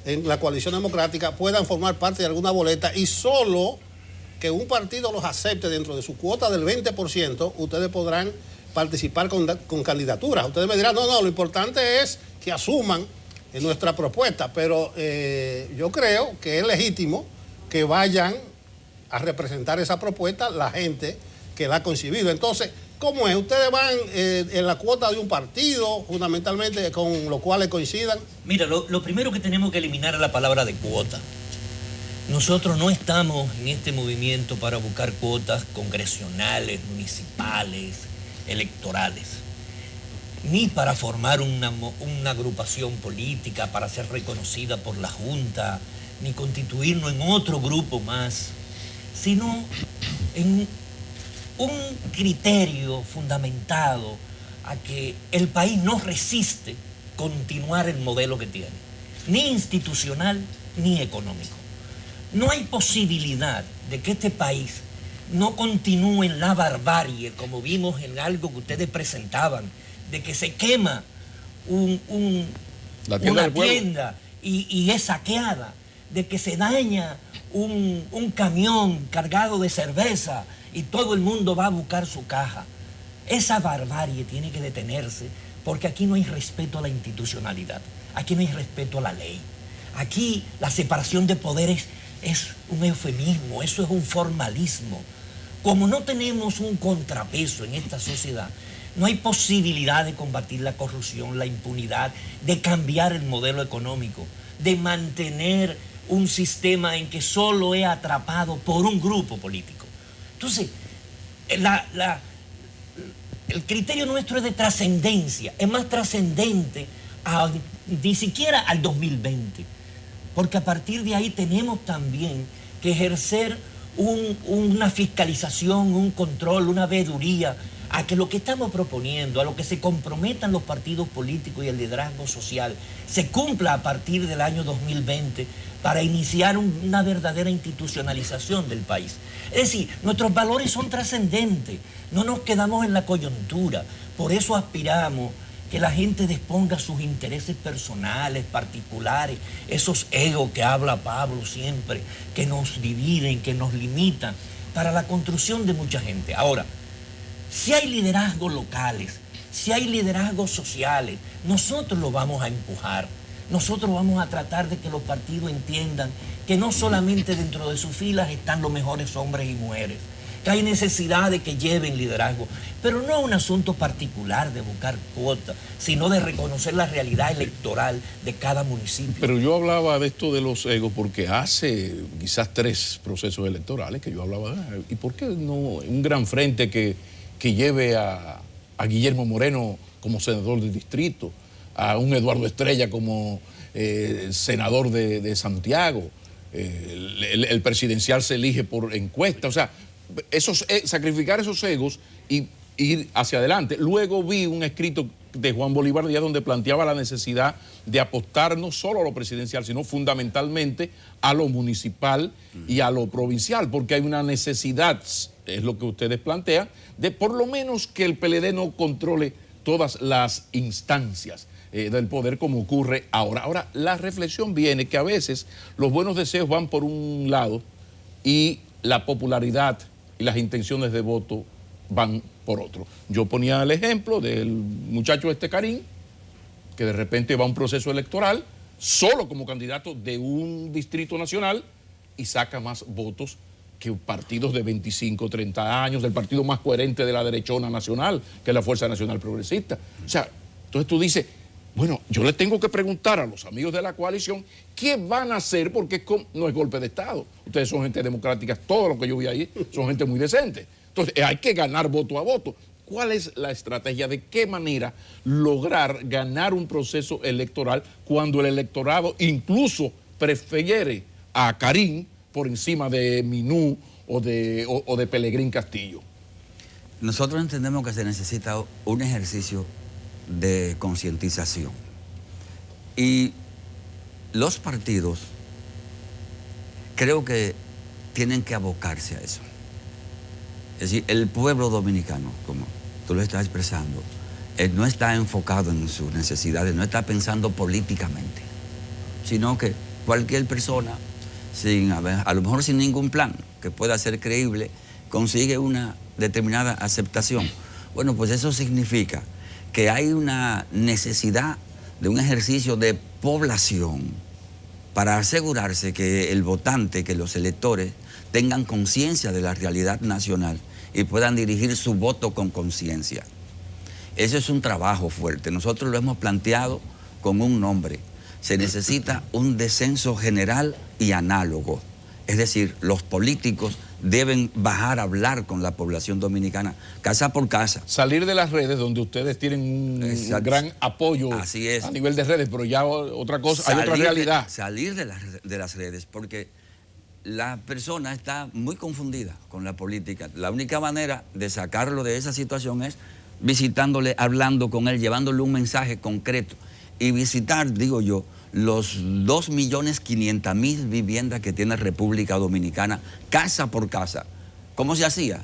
en la coalición democrática puedan formar parte de alguna boleta, y solo que un partido los acepte dentro de su cuota del 20%, ustedes podrán participar con candidaturas. Ustedes me dirán, no, lo importante es que asuman nuestra propuesta, pero yo creo que es legítimo que vayan a representar esa propuesta la gente que la ha concibido. Entonces, ¿cómo es? ¿Ustedes van en la cuota de un partido, fundamentalmente, con lo cual coincidan? Mira, lo primero que tenemos que eliminar es la palabra de cuota. Nosotros no estamos en este movimiento para buscar cuotas congresionales, municipales, electorales, ni para formar una agrupación política, para ser reconocida por la Junta, ni constituirnos en otro grupo más, sino en un criterio fundamentado a que el país no resiste continuar el modelo que tiene, ni institucional ni económico. No hay posibilidad de que este país no continúe en la barbarie, como vimos en algo que ustedes presentaban, de que se quema La tienda una del pueblo. tienda y es saqueada, de que se daña un camión cargado de cerveza y todo el mundo va a buscar su caja. Esa barbarie tiene que detenerse, porque aquí no hay respeto a la institucionalidad, aquí no hay respeto a la ley. Aquí la separación de poderes es un eufemismo, eso es un formalismo. Como no tenemos un contrapeso en esta sociedad, no hay posibilidad de combatir la corrupción, la impunidad, de cambiar el modelo económico, de mantener un sistema en que solo es atrapado por un grupo político. Entonces, el criterio nuestro es de trascendencia, es más trascendente ni siquiera al 2020, porque a partir de ahí tenemos también que ejercer una fiscalización, un control, una veeduría, a que lo que estamos proponiendo, a lo que se comprometan los partidos políticos y el liderazgo social, se cumpla a partir del año 2020 para iniciar una verdadera institucionalización del país. Es decir, nuestros valores son trascendentes, no nos quedamos en la coyuntura, por eso aspiramos que la gente disponga sus intereses personales, particulares, esos egos que habla Pablo siempre, que nos dividen, que nos limitan, para la construcción de mucha gente. Ahora, si hay liderazgos locales, si hay liderazgos sociales, nosotros lo vamos a empujar. Nosotros vamos a tratar de que los partidos entiendan que no solamente dentro de sus filas están los mejores hombres y mujeres, que hay necesidad de que lleven liderazgo, pero no es un asunto particular de buscar cuotas, sino de reconocer la realidad electoral de cada municipio. Pero yo hablaba de esto de los egos porque hace quizás 3 procesos electorales que yo hablaba, ¿y por qué no un gran frente que lleve a Guillermo Moreno como senador del distrito, a un Eduardo Estrella como senador de Santiago? El presidencial se elige por encuesta, o sea, sacrificar esos egos y ir hacia adelante. Luego vi un escrito de Juan Bolívar Díaz donde planteaba la necesidad de apostar no solo a lo presidencial, sino fundamentalmente a lo municipal y a lo provincial, porque hay una necesidad, es lo que ustedes plantean, de por lo menos que el PLD no controle todas las instancias del poder como ocurre ahora. Ahora, la reflexión viene que a veces los buenos deseos van por un lado y la popularidad y las intenciones de voto van por otro. Yo ponía el ejemplo del muchacho Karim, que de repente va a un proceso electoral solo como candidato de un distrito nacional y saca más votos que partidos de 25, 30 años, del partido más coherente de la derechona nacional, que es la Fuerza Nacional Progresista. O sea, entonces tú dices, bueno, yo le tengo que preguntar a los amigos de la coalición qué van a hacer, porque no es golpe de Estado. Ustedes son gente democrática, todo lo que yo vi ahí son gente muy decente. Entonces hay que ganar voto a voto. ¿Cuál es la estrategia? ¿De qué manera lograr ganar un proceso electoral cuando el electorado incluso prefiere a Karim por encima de Minú o de Pelegrín Castillo? Nosotros entendemos que se necesita un ejercicio de concientización. Y los partidos creo que tienen que abocarse a eso. Es decir, el pueblo dominicano, como tú lo estás expresando, no está enfocado en sus necesidades, no está pensando políticamente, sino que cualquier persona, a lo mejor sin ningún plan que pueda ser creíble, consigue una determinada aceptación. Bueno, pues eso significa que hay una necesidad de un ejercicio de población para asegurarse que el votante, que los electores tengan conciencia de la realidad nacional y puedan dirigir su voto con conciencia. Eso es un trabajo fuerte. Nosotros lo hemos planteado con un nombre. Se necesita un descenso general y análogo. Es decir, los políticos deben bajar a hablar con la población dominicana, casa por casa. Salir de las redes, donde ustedes tienen un gran apoyo a nivel de redes, pero ya otra cosa, hay otra realidad. Salir de las redes, porque la persona está muy confundida con la política. La única manera de sacarlo de esa situación es visitándole, hablando con él, llevándole un mensaje concreto. Y visitar, digo yo, los 2.500.000 viviendas que tiene República Dominicana, casa por casa. ¿Cómo se hacía?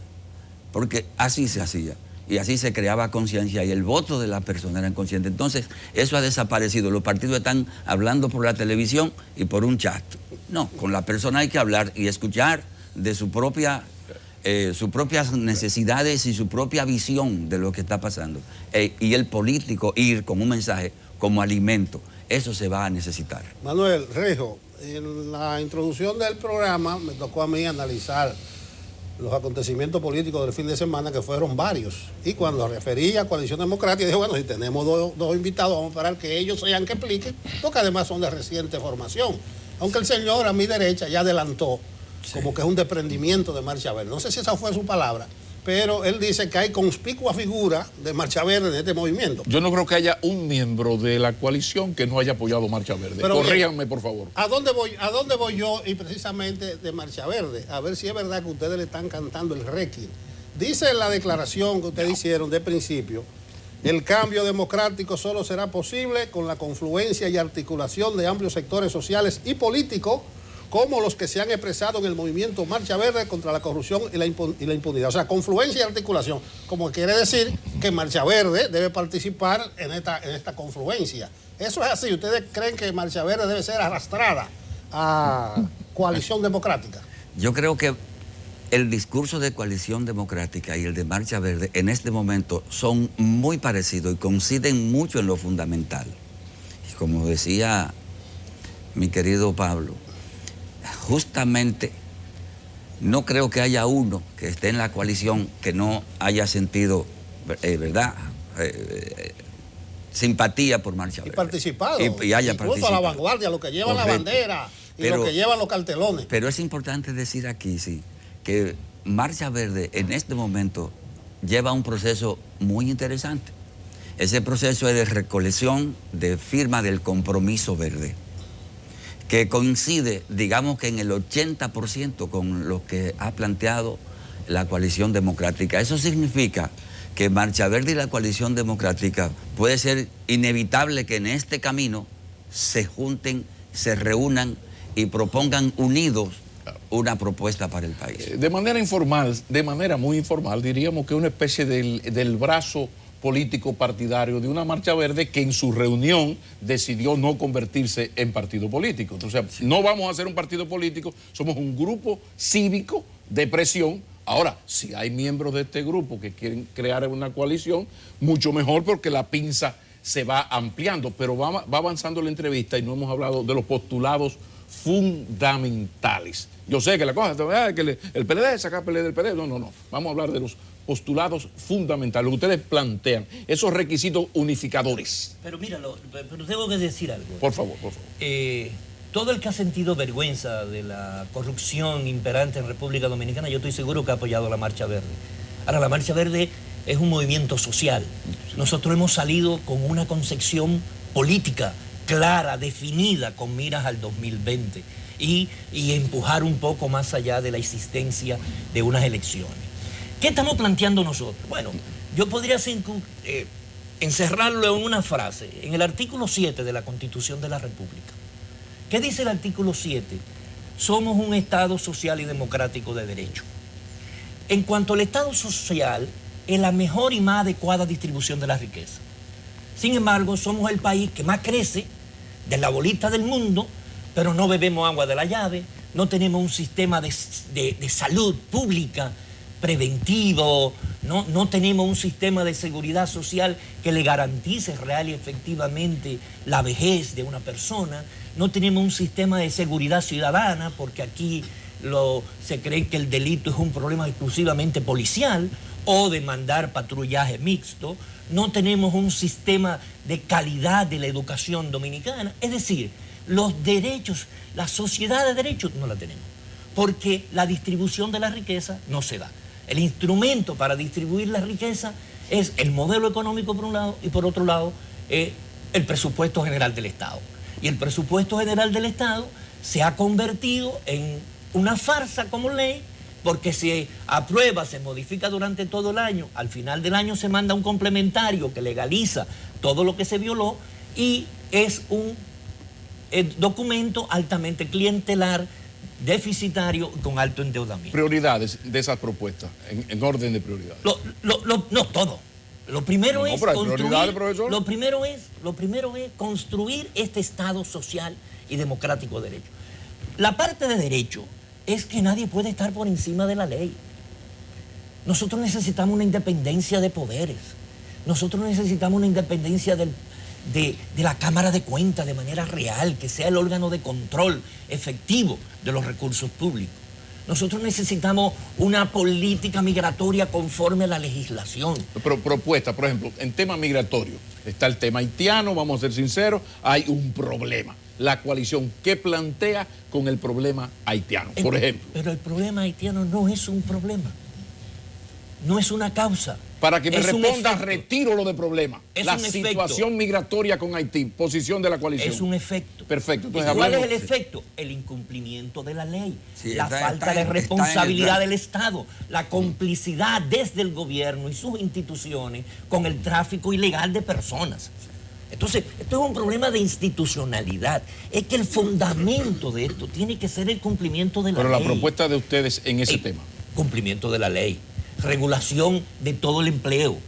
Porque así se hacía. Y así se creaba conciencia y el voto de la persona era consciente. Entonces, eso ha desaparecido. Los partidos están hablando por la televisión y por un chat. No, con la persona hay que hablar y escuchar de sus propias necesidades y su propia visión de lo que está pasando. Y el político ir con un mensaje como alimento. Eso se va a necesitar. Manuel Rejo, en la introducción del programa me tocó a mí analizar los acontecimientos políticos del fin de semana, que fueron varios. Y cuando refería a Coalición Democrática, dije, bueno, si tenemos dos invitados, vamos a esperar que ellos sean que expliquen, porque además son de reciente formación. Aunque el señor a mi derecha ya adelantó como que es un desprendimiento de Marcha Verde. No sé si esa fue su palabra, pero él dice que hay conspicua figura de Marcha Verde en este movimiento. Yo no creo que haya un miembro de la coalición que no haya apoyado Marcha Verde. Pero corríjanme, por favor. ¿A dónde voy yo? Y precisamente de Marcha Verde, a ver si es verdad que ustedes le están cantando el requiem. Dice en la declaración que ustedes hicieron de principio, el cambio democrático solo será posible con la confluencia y articulación de amplios sectores sociales y políticos, como los que se han expresado en el movimiento Marcha Verde contra la corrupción y la impunidad. O sea, confluencia y articulación, como quiere decir que Marcha Verde debe participar en esta confluencia. Eso es así. ¿Ustedes creen que Marcha Verde debe ser arrastrada a Coalición Democrática? Yo creo que el discurso de Coalición Democrática y el de Marcha Verde en este momento son muy parecidos y coinciden mucho en lo fundamental. Y como decía mi querido Pablo, justamente no creo que haya uno que esté en la coalición que no haya sentido, ¿verdad?, simpatía por Marcha Verde. Y participado. Y haya incluso participado. a la vanguardia, los que llevan la bandera y los que llevan los cartelones. Pero es importante decir aquí, sí, que Marcha Verde en este momento lleva un proceso muy interesante. Ese proceso es de recolección de firma del compromiso verde, que coincide, digamos que en el 80% con lo que ha planteado la Coalición Democrática. Eso significa que Marcha Verde y la Coalición Democrática puede ser inevitable que en este camino se junten, se reúnan y propongan unidos una propuesta para el país. De manera informal, de manera muy informal, diríamos que una especie del brazo político partidario de una Marcha Verde que en su reunión decidió no convertirse en partido político. Entonces, no vamos a ser un partido político, somos un grupo cívico de presión Ahora, si hay miembros de este grupo que quieren crear una coalición, mucho mejor porque la pinza se va ampliando, pero va avanzando la entrevista y no hemos hablado de los postulados fundamentales. Yo sé que la cosa, que el PLD saca el PLD del PLD, no. Vamos a hablar de los postulados fundamentales, lo que ustedes plantean, esos requisitos unificadores. Pero míralo, pero tengo que decir algo. Por favor. Todo el que ha sentido vergüenza de la corrupción imperante en República Dominicana, yo estoy seguro que ha apoyado la Marcha Verde. Ahora, la Marcha Verde es un movimiento social. Nosotros hemos salido con una concepción política clara, definida, con miras al 2020 y empujar un poco más allá de la existencia de unas elecciones. ¿Qué estamos planteando nosotros? Bueno, yo podría encerrarlo en una frase, en el artículo 7 de la Constitución de la República. ¿Qué dice el artículo 7? Somos un Estado social y democrático de derecho. En cuanto al Estado social, es la mejor y más adecuada distribución de la riqueza. Sin embargo, somos el país que más crece de la bolita del mundo, pero no bebemos agua de la llave, no tenemos un sistema de salud pública preventivo, no tenemos un sistema de seguridad social que le garantice real y efectivamente la vejez de una persona, no tenemos un sistema de seguridad ciudadana, porque aquí se cree que el delito es un problema exclusivamente policial o de mandar patrullaje mixto, no tenemos un sistema de calidad de la educación dominicana, es decir, los derechos, la sociedad de derechos no la tenemos, porque la distribución de la riqueza no se da. El instrumento para distribuir la riqueza es el modelo económico por un lado y por otro lado el presupuesto general del Estado. Y el presupuesto general del Estado se ha convertido en una farsa como ley, porque se aprueba, se modifica durante todo el año, al final del año se manda un complementario que legaliza todo lo que se violó y es un documento altamente clientelar, deficitario y con alto endeudamiento. Prioridades de esas propuestas, en orden de prioridades. No todo. Lo primero es construir, profesor. lo primero es construir este Estado social y democrático de derecho. La parte de derecho es que nadie puede estar por encima de la ley. Nosotros necesitamos una independencia de poderes. Nosotros necesitamos una independencia de la Cámara de Cuentas de manera real, que sea el órgano de control efectivo de los recursos públicos. Nosotros necesitamos una política migratoria conforme a la legislación. Pero propuesta, por ejemplo, en tema migratorio, está el tema haitiano, vamos a ser sinceros, hay un problema. La coalición, ¿qué plantea con el problema haitiano, por ejemplo? Pero el problema haitiano no es un problema, no es una causa. Para que me responda, retiro lo de problema. Es la un situación efecto migratoria con Haití, posición de la coalición. Es un efecto. Perfecto. Entonces, ¿cuál es el efecto? El incumplimiento de la ley, la falta de responsabilidad del Estado, la complicidad desde el gobierno y sus instituciones con el tráfico ilegal de personas. Entonces, esto es un problema de institucionalidad. Es que el fundamento de esto tiene que ser el cumplimiento de la ley. Pero la propuesta de ustedes en ese tema. Cumplimiento de la ley, regulación de todo el empleo.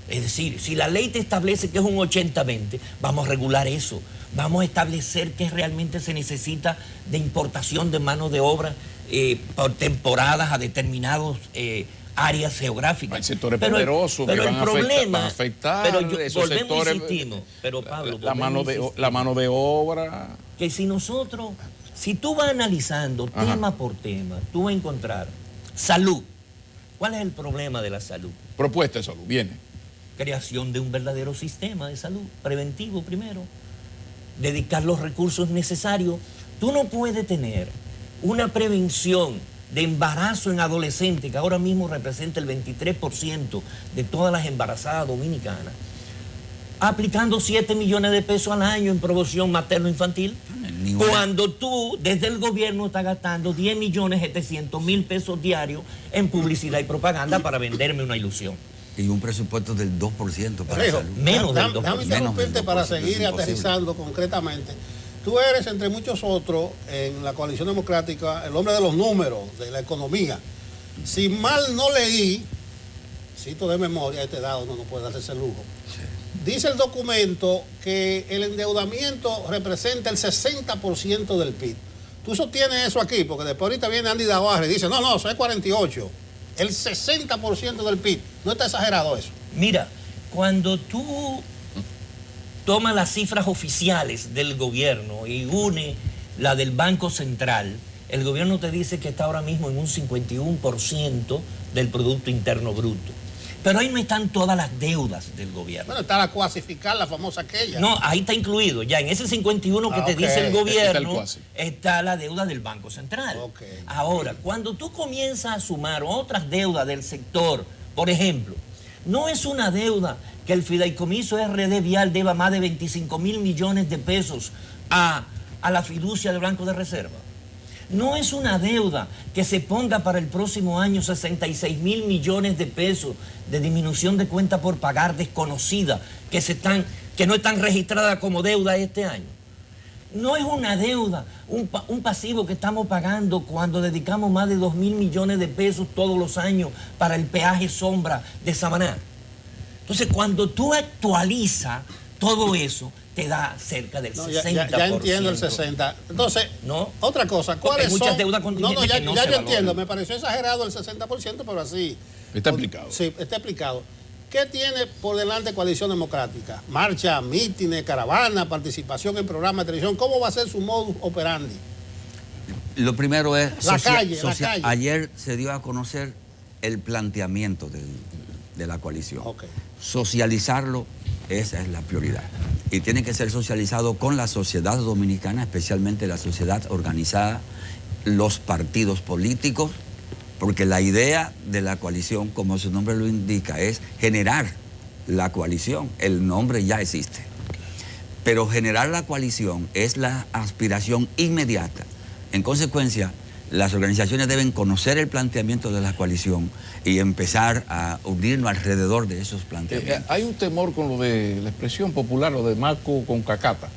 Es decir, si la ley te establece que es un 80-20, vamos a regular eso. Vamos a establecer que realmente se necesita de importación de mano de obra por temporadas a determinados áreas geográficas. Hay sectores poderosos que van a afectar pero esos sectores. Insistimos, pero Pablo, la mano de obra. Que si tú vas analizando tema por tema, tú vas a encontrar salud. ¿Cuál es el problema de la salud? Propuesta de salud, viene. Creación de un verdadero sistema de salud, preventivo primero. Dedicar los recursos necesarios. Tú no puedes tener una prevención de embarazo en adolescentes, que ahora mismo representa el 23% de todas las embarazadas dominicanas, aplicando 7 millones de pesos al año en promoción materno-infantil, cuando tú, desde el gobierno, estás gastando 10.700.000 pesos diarios en publicidad y propaganda para venderme una ilusión. Y un presupuesto del 2% para Alejo, salud. Menos del 2%. Déjame interrumpirte para seguir aterrizando concretamente. Tú eres, entre muchos otros, en la Coalición Democrática, el hombre de los números, de la economía. Si mal no leí, cito de memoria, a esta edad uno no puede darse ese lujo. Dice el documento que el endeudamiento representa el 60% del PIB. Tú sostienes eso aquí, porque después ahorita viene Andy Dawarre y dice, no, eso es 48. El 60% del PIB. ¿No está exagerado eso? Mira, cuando tú tomas las cifras oficiales del gobierno y une la del Banco Central, el gobierno te dice que está ahora mismo en un 51% del Producto Interno Bruto. Pero ahí no están todas las deudas del gobierno. Bueno, está la cuasificar, la famosa aquella. No, ahí está incluido. Ya en ese 51 que te ok. dice el gobierno, cuasi. está la deuda del Banco Central. Ok. Ahora, cuando tú comienzas a sumar otras deudas del sector, por ejemplo, no es una deuda que el fideicomiso RD Vial deba más de 25.000 millones de pesos a la fiducia del Banco de Reserva. No es una deuda que se ponga para el próximo año 66.000 millones de pesos de disminución de cuenta por pagar desconocida que no están registradas como deuda este año. No es una deuda, un pasivo que estamos pagando cuando dedicamos más de 2.000 millones de pesos todos los años para el peaje sombra de Samaná. Entonces, cuando tú actualizas todo eso, te da cerca del 60%. Ya entiendo el 60%. Entonces, ¿no? Otra cosa, Porque ¿cuáles hay muchas son? deudas contingentes ya que no yo se valoran. entiendo, me pareció exagerado el 60%, pero así. Está explicado. Sí, está explicado. ¿Qué tiene por delante Coalición Democrática? Marcha, mítines, caravana, participación en programas de televisión. ¿Cómo va a ser su modus operandi? Lo primero es... La calle. Ayer se dio a conocer el planteamiento de la coalición. Ok. Socializarlo, esa es la prioridad. Y tiene que ser socializado con la sociedad dominicana, especialmente la sociedad organizada, los partidos políticos, porque la idea de la coalición, como su nombre lo indica, es generar la coalición. El nombre ya existe. Pero generar la coalición es la aspiración inmediata. En consecuencia, las organizaciones deben conocer el planteamiento de la coalición y empezar a unirnos alrededor de esos planteamientos. Hay un temor con lo de la expresión popular, lo de Marco con cacata,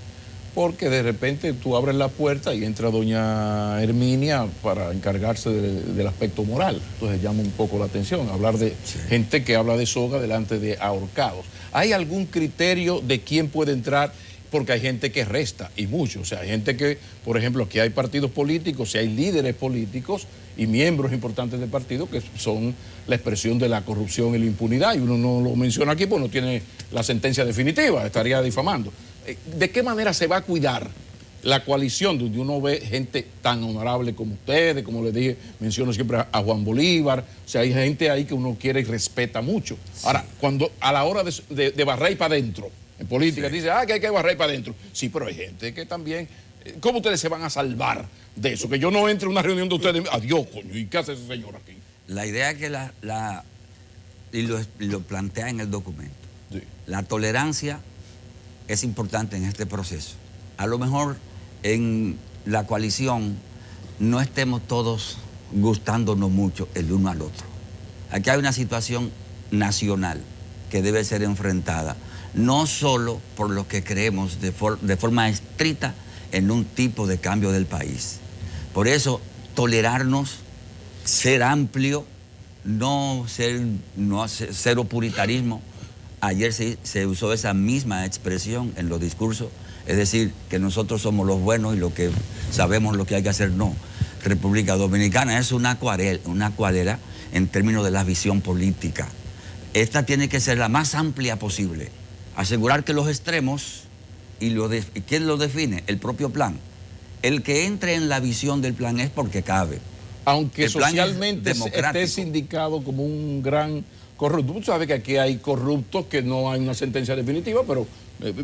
porque de repente tú abres la puerta y entra doña Herminia para encargarse del aspecto moral. Entonces llama un poco la atención hablar de gente que habla de soga delante de ahorcados. ¿Hay algún criterio de quién puede entrar? Porque hay gente que resta, y mucho. O sea, hay gente que, por ejemplo, aquí hay partidos políticos, y hay líderes políticos y miembros importantes del partido que son la expresión de la corrupción y la impunidad, y uno no lo menciona aquí porque no tiene la sentencia definitiva, estaría difamando. ¿De qué manera se va a cuidar la coalición donde uno ve gente tan honorable como ustedes, como les dije, menciono siempre a Juan Bolívar? O sea, hay gente ahí que uno quiere y respeta mucho. Sí. Ahora, cuando a la hora de barrer para adentro, en política, sí, dice, que hay que barrer para adentro. Sí, pero hay gente que también... ¿Cómo ustedes se van a salvar de eso? Que yo no entre a una reunión de ustedes, adiós, coño, ¿y qué hace ese señor aquí? La idea que y lo plantea en el documento. Sí. La tolerancia es importante en este proceso. A lo mejor en la coalición no estemos todos gustándonos mucho el uno al otro. Aquí hay una situación nacional que debe ser enfrentada, no solo por lo que creemos de forma estricta en un tipo de cambio del país. Por eso, tolerarnos, ser amplio, no cero puritarismo. Ayer se usó esa misma expresión en los discursos, es decir, que nosotros somos los buenos y lo que sabemos lo que hay que hacer. No. República Dominicana es una acuarela en términos de la visión política. Esta tiene que ser la más amplia posible. Asegurar que los extremos, ¿quién lo define? El propio plan. El que entre en la visión del plan es porque cabe. Aunque el socialmente esté sindicado como un gran corrupto. Tú sabes que aquí hay corruptos que no hay una sentencia definitiva, pero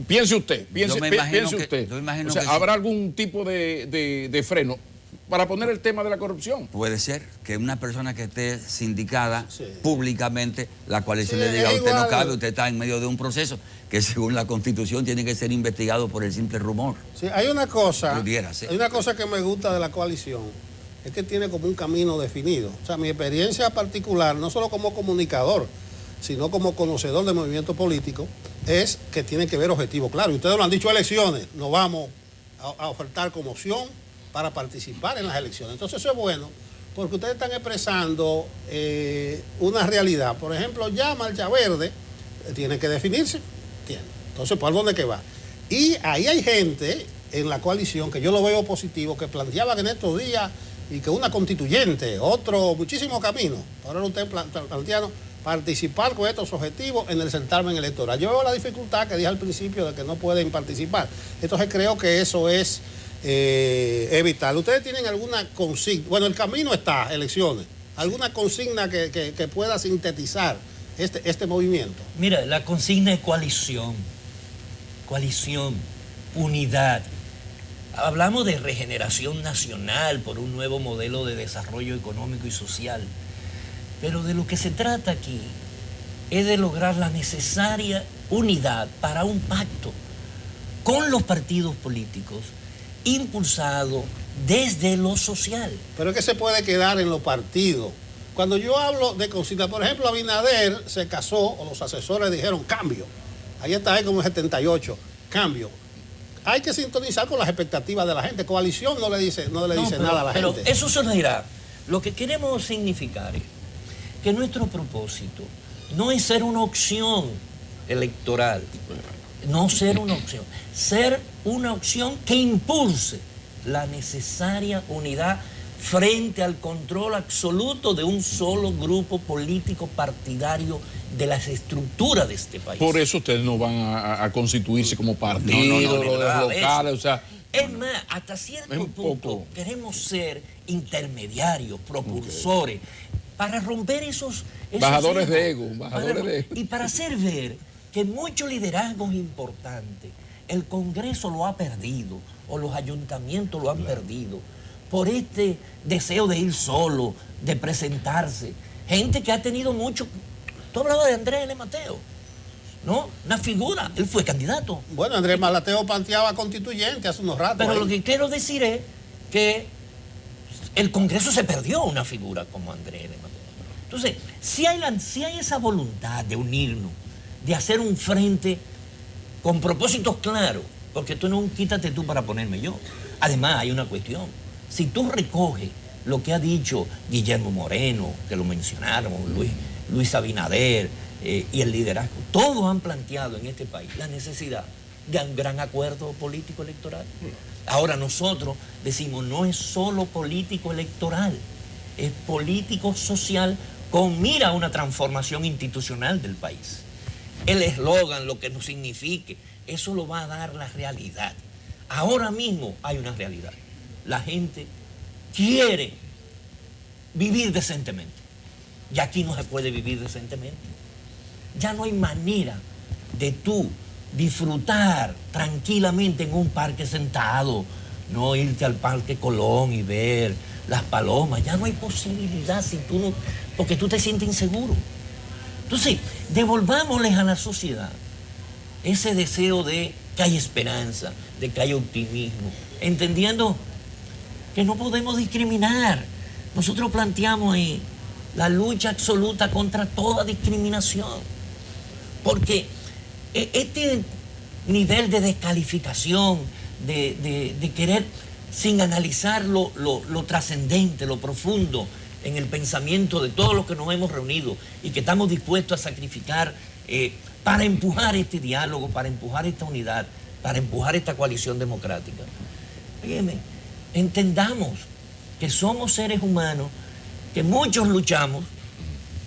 piense usted, piense usted. O sea, ¿habrá algún tipo de freno para poner el tema de la corrupción? Puede ser que una persona que esté sindicada públicamente, la coalición le diga, usted no cabe, usted está en medio de un proceso que según la Constitución tiene que ser investigado por el simple rumor. Sí, hay una cosa que me gusta de la coalición, es que tiene como un camino definido. O sea, mi experiencia particular, no solo como comunicador, sino como conocedor del movimiento político, es que tiene que ver objetivos claros. Y ustedes lo han dicho, elecciones, nos vamos a ofertar como opción para participar en las elecciones. Entonces eso es bueno, porque ustedes están expresando una realidad. Por ejemplo, ya Marcha Verde tiene que definirse. Entonces, ¿por dónde que va? Y ahí hay gente en la coalición que yo lo veo positivo, que planteaba que en estos días y que una constituyente, otro, muchísimos caminos. Ahora usted planteando participar con estos objetivos en el certamen electoral. Yo veo la dificultad que dije al principio de que no pueden participar. Entonces creo que eso es vital. ¿Ustedes tienen alguna consigna? Bueno, el camino está, elecciones. ¿Alguna consigna que pueda sintetizar este movimiento? Mira, la consigna es coalición, unidad. Hablamos de regeneración nacional por un nuevo modelo de desarrollo económico y social, pero de lo que se trata aquí es de lograr la necesaria unidad para un pacto con los partidos políticos impulsado desde lo social. Pero es que se puede quedar en los partidos. Cuando yo hablo de consigna, por ejemplo, Abinader se casó, o los asesores dijeron cambio. Ahí está él como en 78, cambio. Hay que sintonizar con las expectativas de la gente. Coalición no le dice nada a la gente. Pero eso se dirá. Lo que queremos significar es que nuestro propósito no es ser una opción electoral, no ser una opción, ser una opción que impulse la necesaria unidad frente al control absoluto de un solo grupo político partidario de las estructuras de este país. Por eso ustedes no van a constituirse como partido, los locales, o sea... Es más, hasta cierto punto queremos ser intermediarios, propulsores, para romper esos bajadores de egos, ego. Y para hacer ver que muchos liderazgos importantes, el Congreso lo ha perdido, o los ayuntamientos lo han perdido, por este deseo de ir solo, de presentarse. Gente que ha tenido mucho... Tú hablabas de Andrés L. Mateo, ¿no? Una figura, él fue candidato. Bueno, Andrés Mateo planteaba constituyente hace unos ratos. Pero lo que quiero decir es que el Congreso se perdió una figura como Andrés L. Mateo. Entonces, si hay esa voluntad de unirnos, de hacer un frente con propósitos claros, porque tú no quítate tú para ponerme yo. Además, hay una cuestión. Si tú recoges lo que ha dicho Guillermo Moreno, que lo mencionaron, Luis Abinader y el liderazgo, todos han planteado en este país la necesidad de un gran acuerdo político electoral. Ahora nosotros decimos, no es solo político electoral, es político social con mira a una transformación institucional del país. El eslogan, lo que nos signifique, eso lo va a dar la realidad. Ahora mismo hay una realidad. La gente quiere vivir decentemente. Y aquí no se puede vivir decentemente. Ya no hay manera de tú disfrutar tranquilamente en un parque sentado, no irte al Parque Colón y ver las palomas. Ya no hay posibilidad si tú no, porque tú te sientes inseguro. Entonces, devolvámosles a la sociedad ese deseo de que hay esperanza, de que hay optimismo, entendiendo que no podemos discriminar. Nosotros planteamos la lucha absoluta contra toda discriminación, porque este nivel de descalificación, de querer sin analizar lo trascendente, lo profundo en el pensamiento de todos los que nos hemos reunido y que estamos dispuestos a sacrificar para empujar este diálogo, para empujar esta unidad, para empujar esta coalición democrática. Fíjense, entendamos que somos seres humanos, que muchos luchamos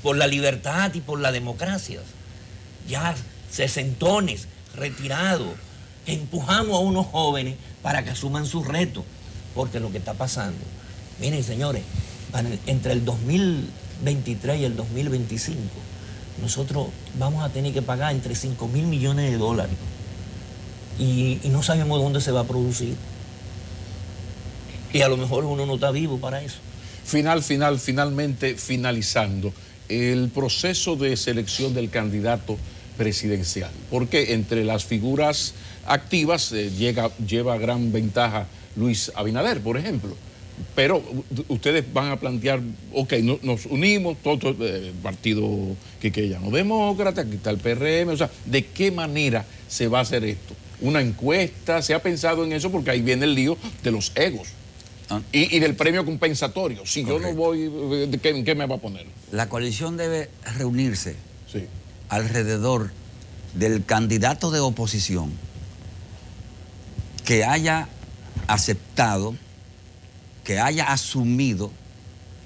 por la libertad y por la democracia. Ya sesentones, retirados, que empujamos a unos jóvenes para que asuman sus retos, porque lo que está pasando, miren señores, entre el 2023 y el 2025, nosotros vamos a tener que pagar entre 5.000 millones de dólares y no sabemos dónde se va a producir. Y a lo mejor uno no está vivo para eso. Finalmente, finalizando, el proceso de selección del candidato presidencial, porque entre las figuras activas lleva gran ventaja Luis Abinader, por ejemplo. Pero ustedes van a plantear, ok, nos unimos, todo el partido que llamo demócrata, aquí está el PRM, o sea, ¿de qué manera se va a hacer esto? ¿Una encuesta? ¿Se ha pensado en eso? Porque ahí viene el lío de los egos y del premio compensatorio. Si correcto. Yo no voy, ¿qué me va a poner? La coalición debe reunirse alrededor del candidato de oposición que haya aceptado que haya asumido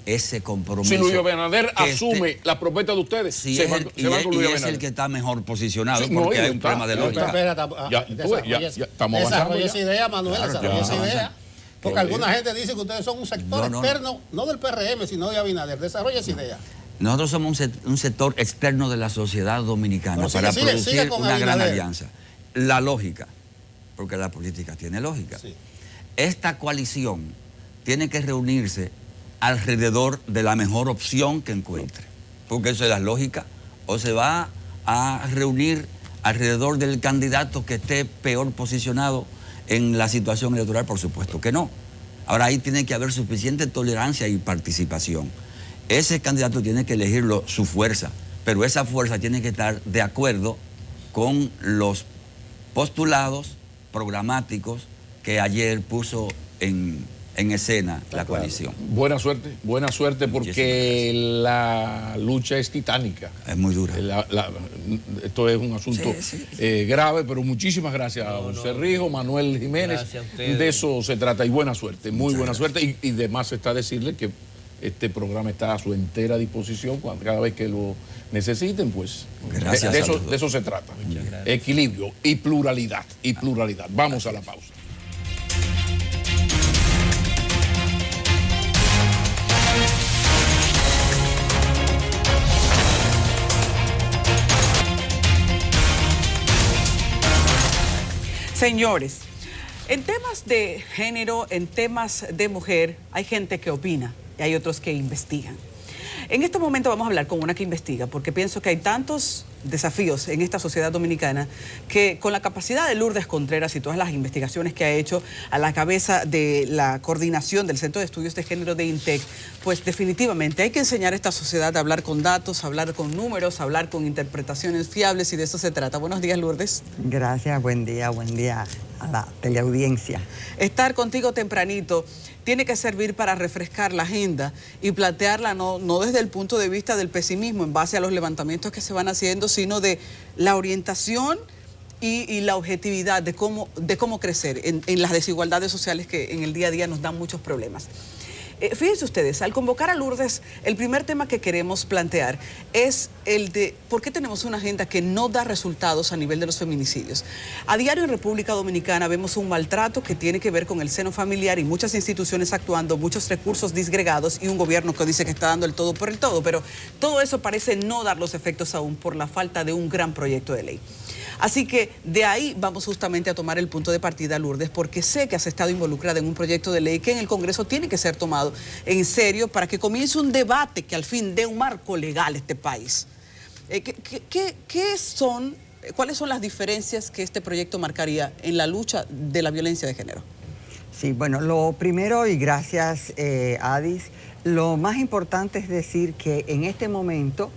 ese compromiso. Si Luis Abinader que asume la propuesta de ustedes, si se es, van el, con y Luis es Abinader. el que está mejor posicionado, Sí, porque no, hay un está, problema de no, lógica. Ya, estamos avanzando Desarrolla ya. esa idea, Manuel, Claro, desarrolla esa claro. idea. Porque alguna gente dice que ustedes son un sector No. externo, no del PRM, sino de Abinader. Desarrolla esa idea. Nosotros somos un sector externo de la sociedad dominicana Pero para sigue producir con una gran Abinader. alianza. La lógica, porque la política tiene lógica. Sí. Esta coalición tiene que reunirse alrededor de la mejor opción que encuentre, porque eso es la lógica. O se va a reunir alrededor del candidato que esté peor posicionado en la situación electoral, por supuesto que no. Ahora ahí tiene que haber suficiente tolerancia y participación. Ese candidato tiene que elegirlo su fuerza, pero esa fuerza tiene que estar de acuerdo con los postulados programáticos que ayer puso en escena la coalición. Buena suerte porque la lucha es titánica. Es muy dura. Esto es un asunto grave, pero muchísimas gracias a José Rijo, Manuel Jiménez. Gracias a ustedes. De eso se trata y buena suerte, muy Muchas buena gracias. suerte. Y de más está decirle que este programa está a su entera disposición cada vez que lo necesiten, pues Gracias, de saludos. eso se trata. gracias. Equilibrio y pluralidad. Vamos a la pausa. Señores, en temas de género, en temas de mujer, hay gente que opina y hay otros que investigan. En este momento vamos a hablar con una que investiga, porque pienso que hay tantos desafíos en esta sociedad dominicana que con la capacidad de Lourdes Contreras y todas las investigaciones que ha hecho a la cabeza de la coordinación del Centro de Estudios de Género de INTEC, pues definitivamente hay que enseñar a esta sociedad a hablar con datos, a hablar con números, a hablar con interpretaciones fiables y de eso se trata. Buenos días, Lourdes. Gracias, buen día a la teleaudiencia. Estar contigo tempranito tiene que servir para refrescar la agenda y plantearla no desde el punto de vista del pesimismo en base a los levantamientos que se van haciendo, sino de la orientación y la objetividad de cómo crecer en las desigualdades sociales que en el día a día nos dan muchos problemas. Fíjense ustedes, al convocar a Lourdes, el primer tema que queremos plantear es el de por qué tenemos una agenda que no da resultados a nivel de los feminicidios. A diario en República Dominicana vemos un maltrato que tiene que ver con el seno familiar y muchas instituciones actuando, muchos recursos disgregados y un gobierno que dice que está dando el todo por el todo, pero todo eso parece no dar los efectos aún por la falta de un gran proyecto de ley. Así que de ahí vamos justamente a tomar el punto de partida, Lourdes, porque sé que has estado involucrada en un proyecto de ley que en el Congreso tiene que ser tomado en serio para que comience un debate que al fin dé un marco legal a este país. ¿Cuáles son las diferencias que este proyecto marcaría en la lucha de la violencia de género? Sí, bueno, lo primero, y gracias, Adis, lo más importante es decir que en este momento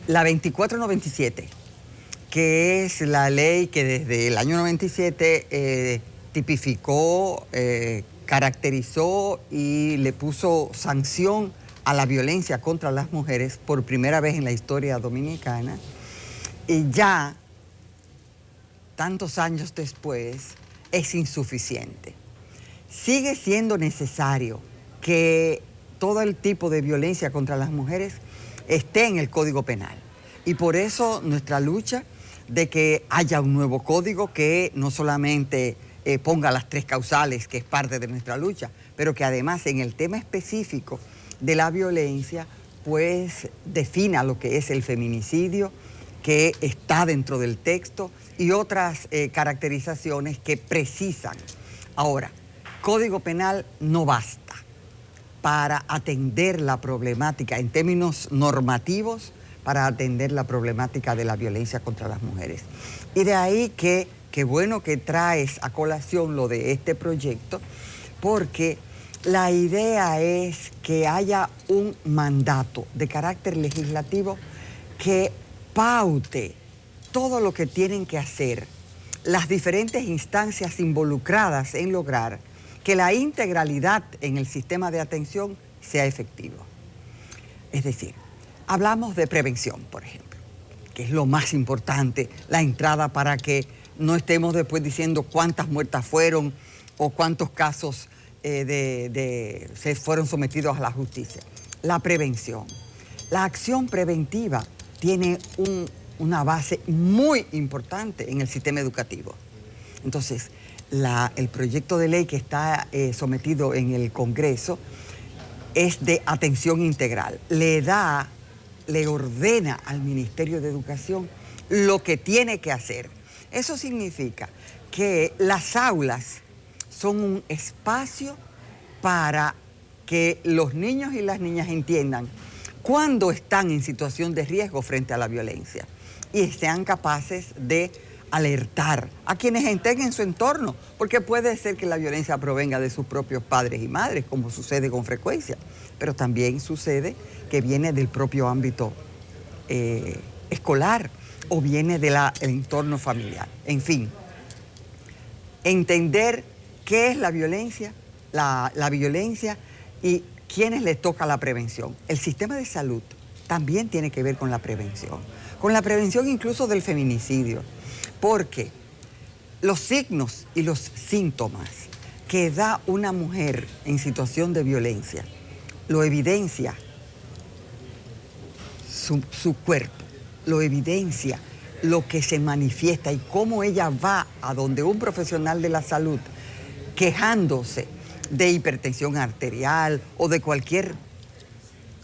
la 2497, que es la ley que desde el año 97 tipificó, caracterizó y le puso sanción a la violencia contra las mujeres por primera vez en la historia dominicana, y ya, tantos años después, es insuficiente. Sigue siendo necesario que todo el tipo de violencia contra las mujeres esté en el Código Penal. Y por eso nuestra lucha de que haya un nuevo código que no solamente ponga las 3 causales, que es parte de nuestra lucha, pero que además en el tema específico de la violencia, pues defina lo que es el feminicidio, que está dentro del texto, y otras caracterizaciones que precisan. Ahora, Código Penal no basta para atender la problemática en términos normativos, para atender la problemática de la violencia contra las mujeres. Y de ahí que qué bueno que traes a colación lo de este proyecto, porque la idea es que haya un mandato de carácter legislativo que paute todo lo que tienen que hacer las diferentes instancias involucradas en lograr que la integralidad en el sistema de atención sea efectivo. Es decir, hablamos de prevención, por ejemplo, que es lo más importante, la entrada para que no estemos después diciendo cuántas muertas fueron o cuántos casos se fueron sometidos a la justicia. La prevención. La acción preventiva tiene una base muy importante en el sistema educativo. Entonces, el proyecto de ley que está sometido en el Congreso es de atención integral. Le ordena al Ministerio de Educación lo que tiene que hacer. Eso significa que las aulas son un espacio para que los niños y las niñas entiendan cuándo están en situación de riesgo frente a la violencia y sean capaces de alertar a quienes estén en su entorno, porque puede ser que la violencia provenga de sus propios padres y madres, como sucede con frecuencia, pero también sucede que viene del propio ámbito escolar o viene del entorno familiar. En fin, entender qué es la violencia y quiénes les toca la prevención. El sistema de salud también tiene que ver con la prevención incluso del feminicidio, porque los signos y los síntomas que da una mujer en situación de violencia lo evidencia su cuerpo, lo evidencia lo que se manifiesta y cómo ella va a donde un profesional de la salud quejándose de hipertensión arterial o de cualquier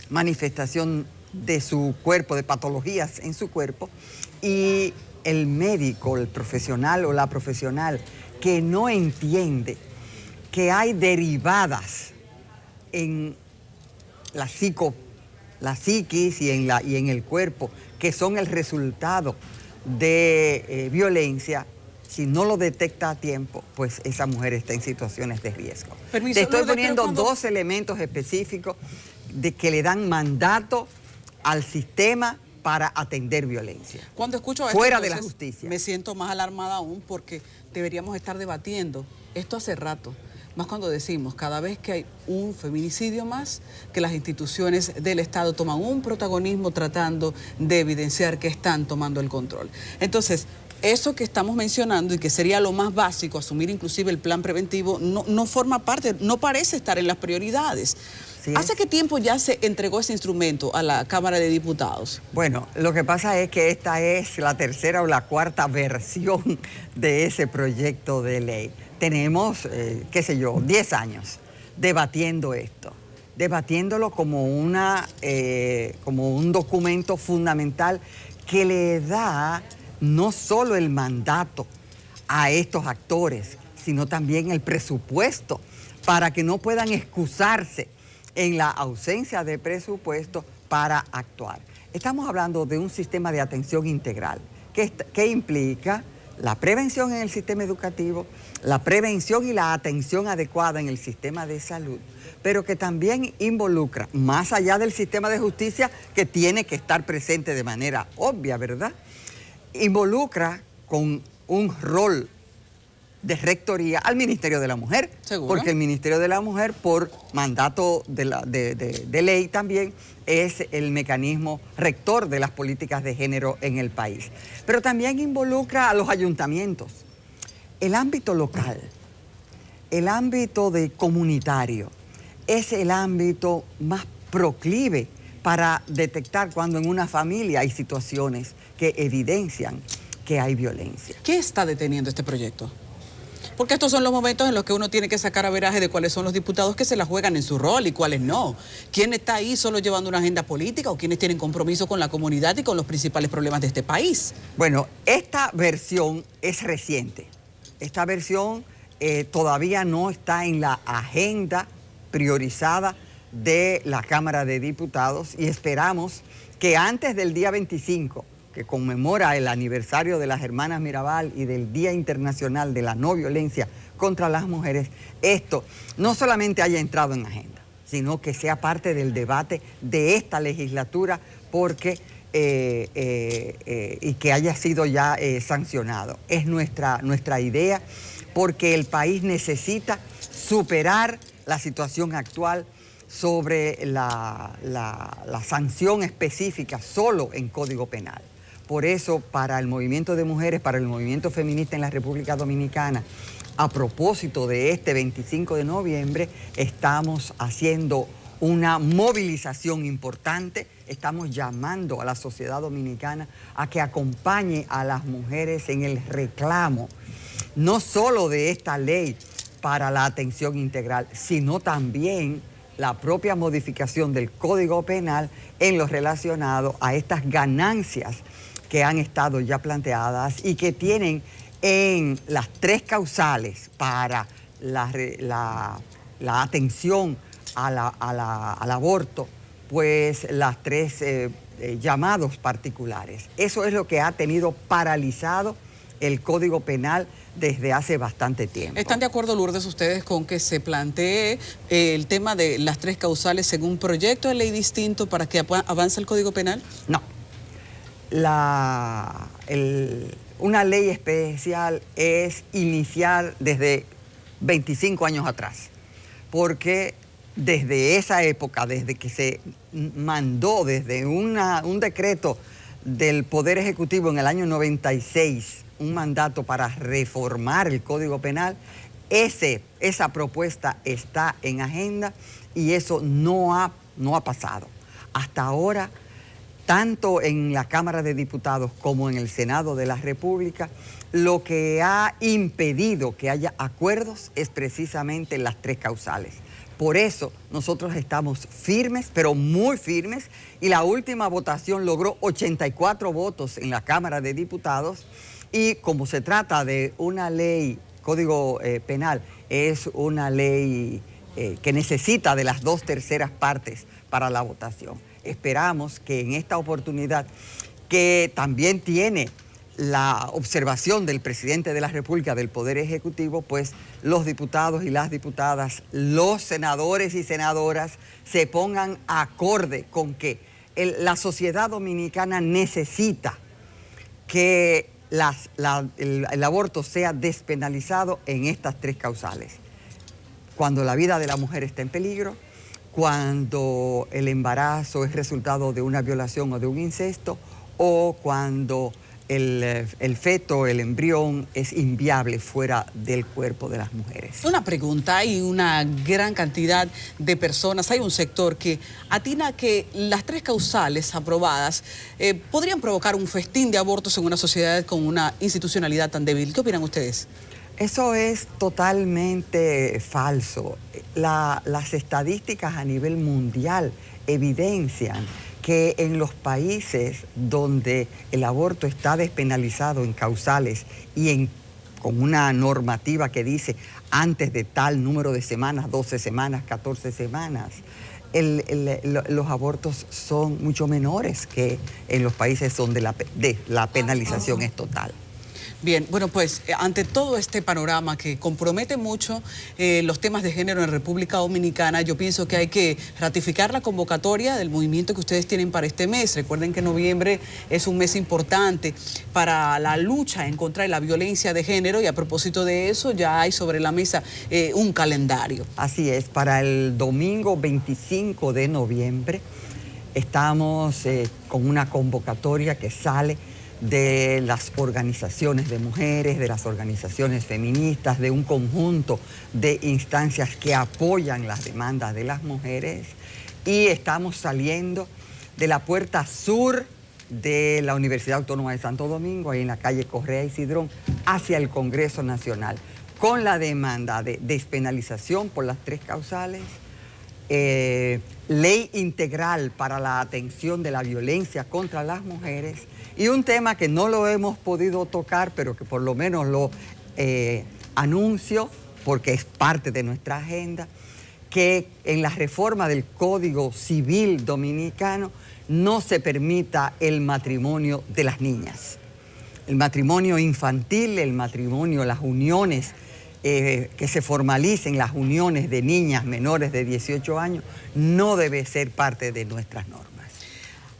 manifestación de su cuerpo, de patologías en su cuerpo, y el médico, el profesional o la profesional que no entiende que hay derivadas en la psiquis y en el cuerpo que son el resultado de violencia, si no lo detecta a tiempo, pues esa mujer está en situaciones de riesgo. Permiso, te estoy Lourdes, poniendo dos elementos específicos que le dan mandato al sistema para atender violencia. Cuando escucho esto, fuera de la entonces, justicia. me siento más alarmada aún porque deberíamos estar debatiendo esto hace rato. Más cuando decimos, cada vez que hay un feminicidio más, que las instituciones del Estado toman un protagonismo tratando de evidenciar que están tomando el control. Entonces, eso que estamos mencionando y que sería lo más básico, asumir inclusive el plan preventivo, no forma parte, no parece estar en las prioridades. ¿Hace qué tiempo ya se entregó ese instrumento a la Cámara de Diputados? Bueno, lo que pasa es que esta es la tercera o la cuarta versión de ese proyecto de ley. Tenemos, 10 años debatiendo esto, debatiéndolo como un documento fundamental que le da no solo el mandato a estos actores, sino también el presupuesto para que no puedan excusarse en la ausencia de presupuesto para actuar. Estamos hablando de un sistema de atención integral que implica la prevención en el sistema educativo, la prevención y la atención adecuada en el sistema de salud, pero que también involucra, más allá del sistema de justicia, que tiene que estar presente de manera obvia, ¿verdad? Involucra con un rol de rectoría al Ministerio de la Mujer. ¿Seguro? Porque el Ministerio de la Mujer, por mandato de ley también, es el mecanismo rector de las políticas de género en el país. Pero también involucra a los ayuntamientos. El ámbito local, el ámbito comunitario, es el ámbito más proclive para detectar cuando en una familia hay situaciones que evidencian que hay violencia. ¿Qué está deteniendo este proyecto? Porque estos son los momentos en los que uno tiene que sacar averaje de cuáles son los diputados que se la juegan en su rol y cuáles no. ¿Quién está ahí solo llevando una agenda política o quiénes tienen compromiso con la comunidad y con los principales problemas de este país? Bueno, esta versión es reciente. Esta versión todavía no está en la agenda priorizada de la Cámara de Diputados y esperamos que antes del día 25, que conmemora el aniversario de las Hermanas Mirabal y del Día Internacional de la No Violencia contra las Mujeres, esto no solamente haya entrado en agenda, sino que sea parte del debate de esta legislatura porque y que haya sido ya sancionado. Es nuestra idea porque el país necesita superar la situación actual sobre la sanción específica solo en Código Penal. Por eso, para el movimiento de mujeres, para el movimiento feminista en la República Dominicana, a propósito de este 25 de noviembre, estamos haciendo una movilización importante. Estamos llamando a la sociedad dominicana a que acompañe a las mujeres en el reclamo, no solo de esta ley para la atención integral, sino también la propia modificación del Código Penal en lo relacionado a estas ganancias que han estado ya planteadas y que tienen en las 3 causales para la atención al aborto, pues las 3 llamados particulares. Eso es lo que ha tenido paralizado el Código Penal desde hace bastante tiempo. ¿Están de acuerdo, Lourdes, ustedes con que se plantee el tema de las 3 causales según un proyecto de ley distinto para que avance el Código Penal? No. Una ley especial es iniciar desde 25 años atrás, porque desde esa época, desde que se mandó, desde un decreto del Poder Ejecutivo en el año 96, un mandato para reformar el Código Penal, esa propuesta está en agenda y eso no ha pasado. Hasta ahora, tanto en la Cámara de Diputados como en el Senado de la República, lo que ha impedido que haya acuerdos es precisamente las 3 causales. Por eso nosotros estamos firmes, pero muy firmes, y la última votación logró 84 votos en la Cámara de Diputados, y como se trata de una ley, Código Penal, es una ley que necesita de las 2/3 partes para la votación. Esperamos que en esta oportunidad, que también tiene la observación del presidente de la República, del Poder Ejecutivo, pues los diputados y las diputadas, los senadores y senadoras se pongan acorde con que la sociedad dominicana necesita que el aborto sea despenalizado en estas 3 causales. Cuando la vida de la mujer está en peligro, cuando el embarazo es resultado de una violación o de un incesto, o cuando el feto, el embrión, es inviable fuera del cuerpo de las mujeres. Una pregunta, hay una gran cantidad de personas, hay un sector que atina que las 3 causales aprobadas podrían provocar un festín de abortos en una sociedad con una institucionalidad tan débil. ¿Qué opinan ustedes? Eso es totalmente falso. Las estadísticas a nivel mundial evidencian que en los países donde el aborto está despenalizado en causales y con una normativa que dice antes de tal número de semanas, 12 semanas, 14 semanas, los abortos son mucho menores que en los países donde la penalización es total. Bien, bueno, pues ante todo este panorama que compromete mucho los temas de género en República Dominicana, yo pienso que hay que ratificar la convocatoria del movimiento que ustedes tienen para este mes. Recuerden que noviembre es un mes importante para la lucha en contra de la violencia de género, y a propósito de eso ya hay sobre la mesa un calendario. Así es, para el domingo 25 de noviembre estamos con una convocatoria que sale de las organizaciones de mujeres, de las organizaciones feministas, de un conjunto de instancias que apoyan las demandas de las mujeres, y estamos saliendo de la puerta sur de la Universidad Autónoma de Santo Domingo, ahí en la calle Correa y Cidrón, hacia el Congreso Nacional, con la demanda de despenalización por las 3 causales, ley integral para la atención de la violencia contra las mujeres, y un tema que no lo hemos podido tocar, pero que por lo menos lo anuncio porque es parte de nuestra agenda, que en la reforma del Código Civil Dominicano no se permita el matrimonio de las niñas. El matrimonio infantil, el matrimonio, las uniones, que se formalicen las uniones de niñas menores de 18 años, no debe ser parte de nuestras normas.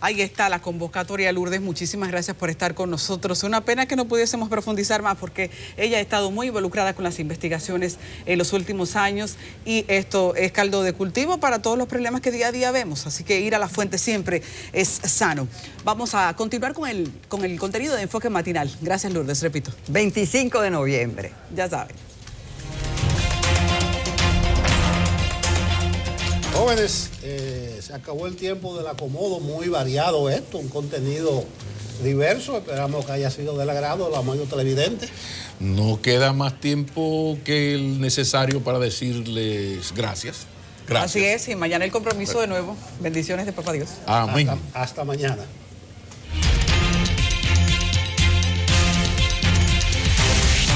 Ahí está la convocatoria, Lourdes. Muchísimas gracias por estar con nosotros. Una pena que no pudiésemos profundizar más porque ella ha estado muy involucrada con las investigaciones en los últimos años, y esto es caldo de cultivo para todos los problemas que día a día vemos. Así que ir a la fuente siempre es sano. Vamos a continuar con el contenido de Enfoque Matinal. Gracias, Lourdes, repito. 25 de noviembre. Ya saben. Jóvenes, se acabó el tiempo del acomodo, muy variado esto, un contenido diverso. Esperamos que haya sido del agrado de los amigos televidentes. No queda más tiempo que el necesario para decirles gracias. Gracias. Así es, y mañana el compromiso de nuevo. Bendiciones de Papá Dios. Amén. Hasta mañana.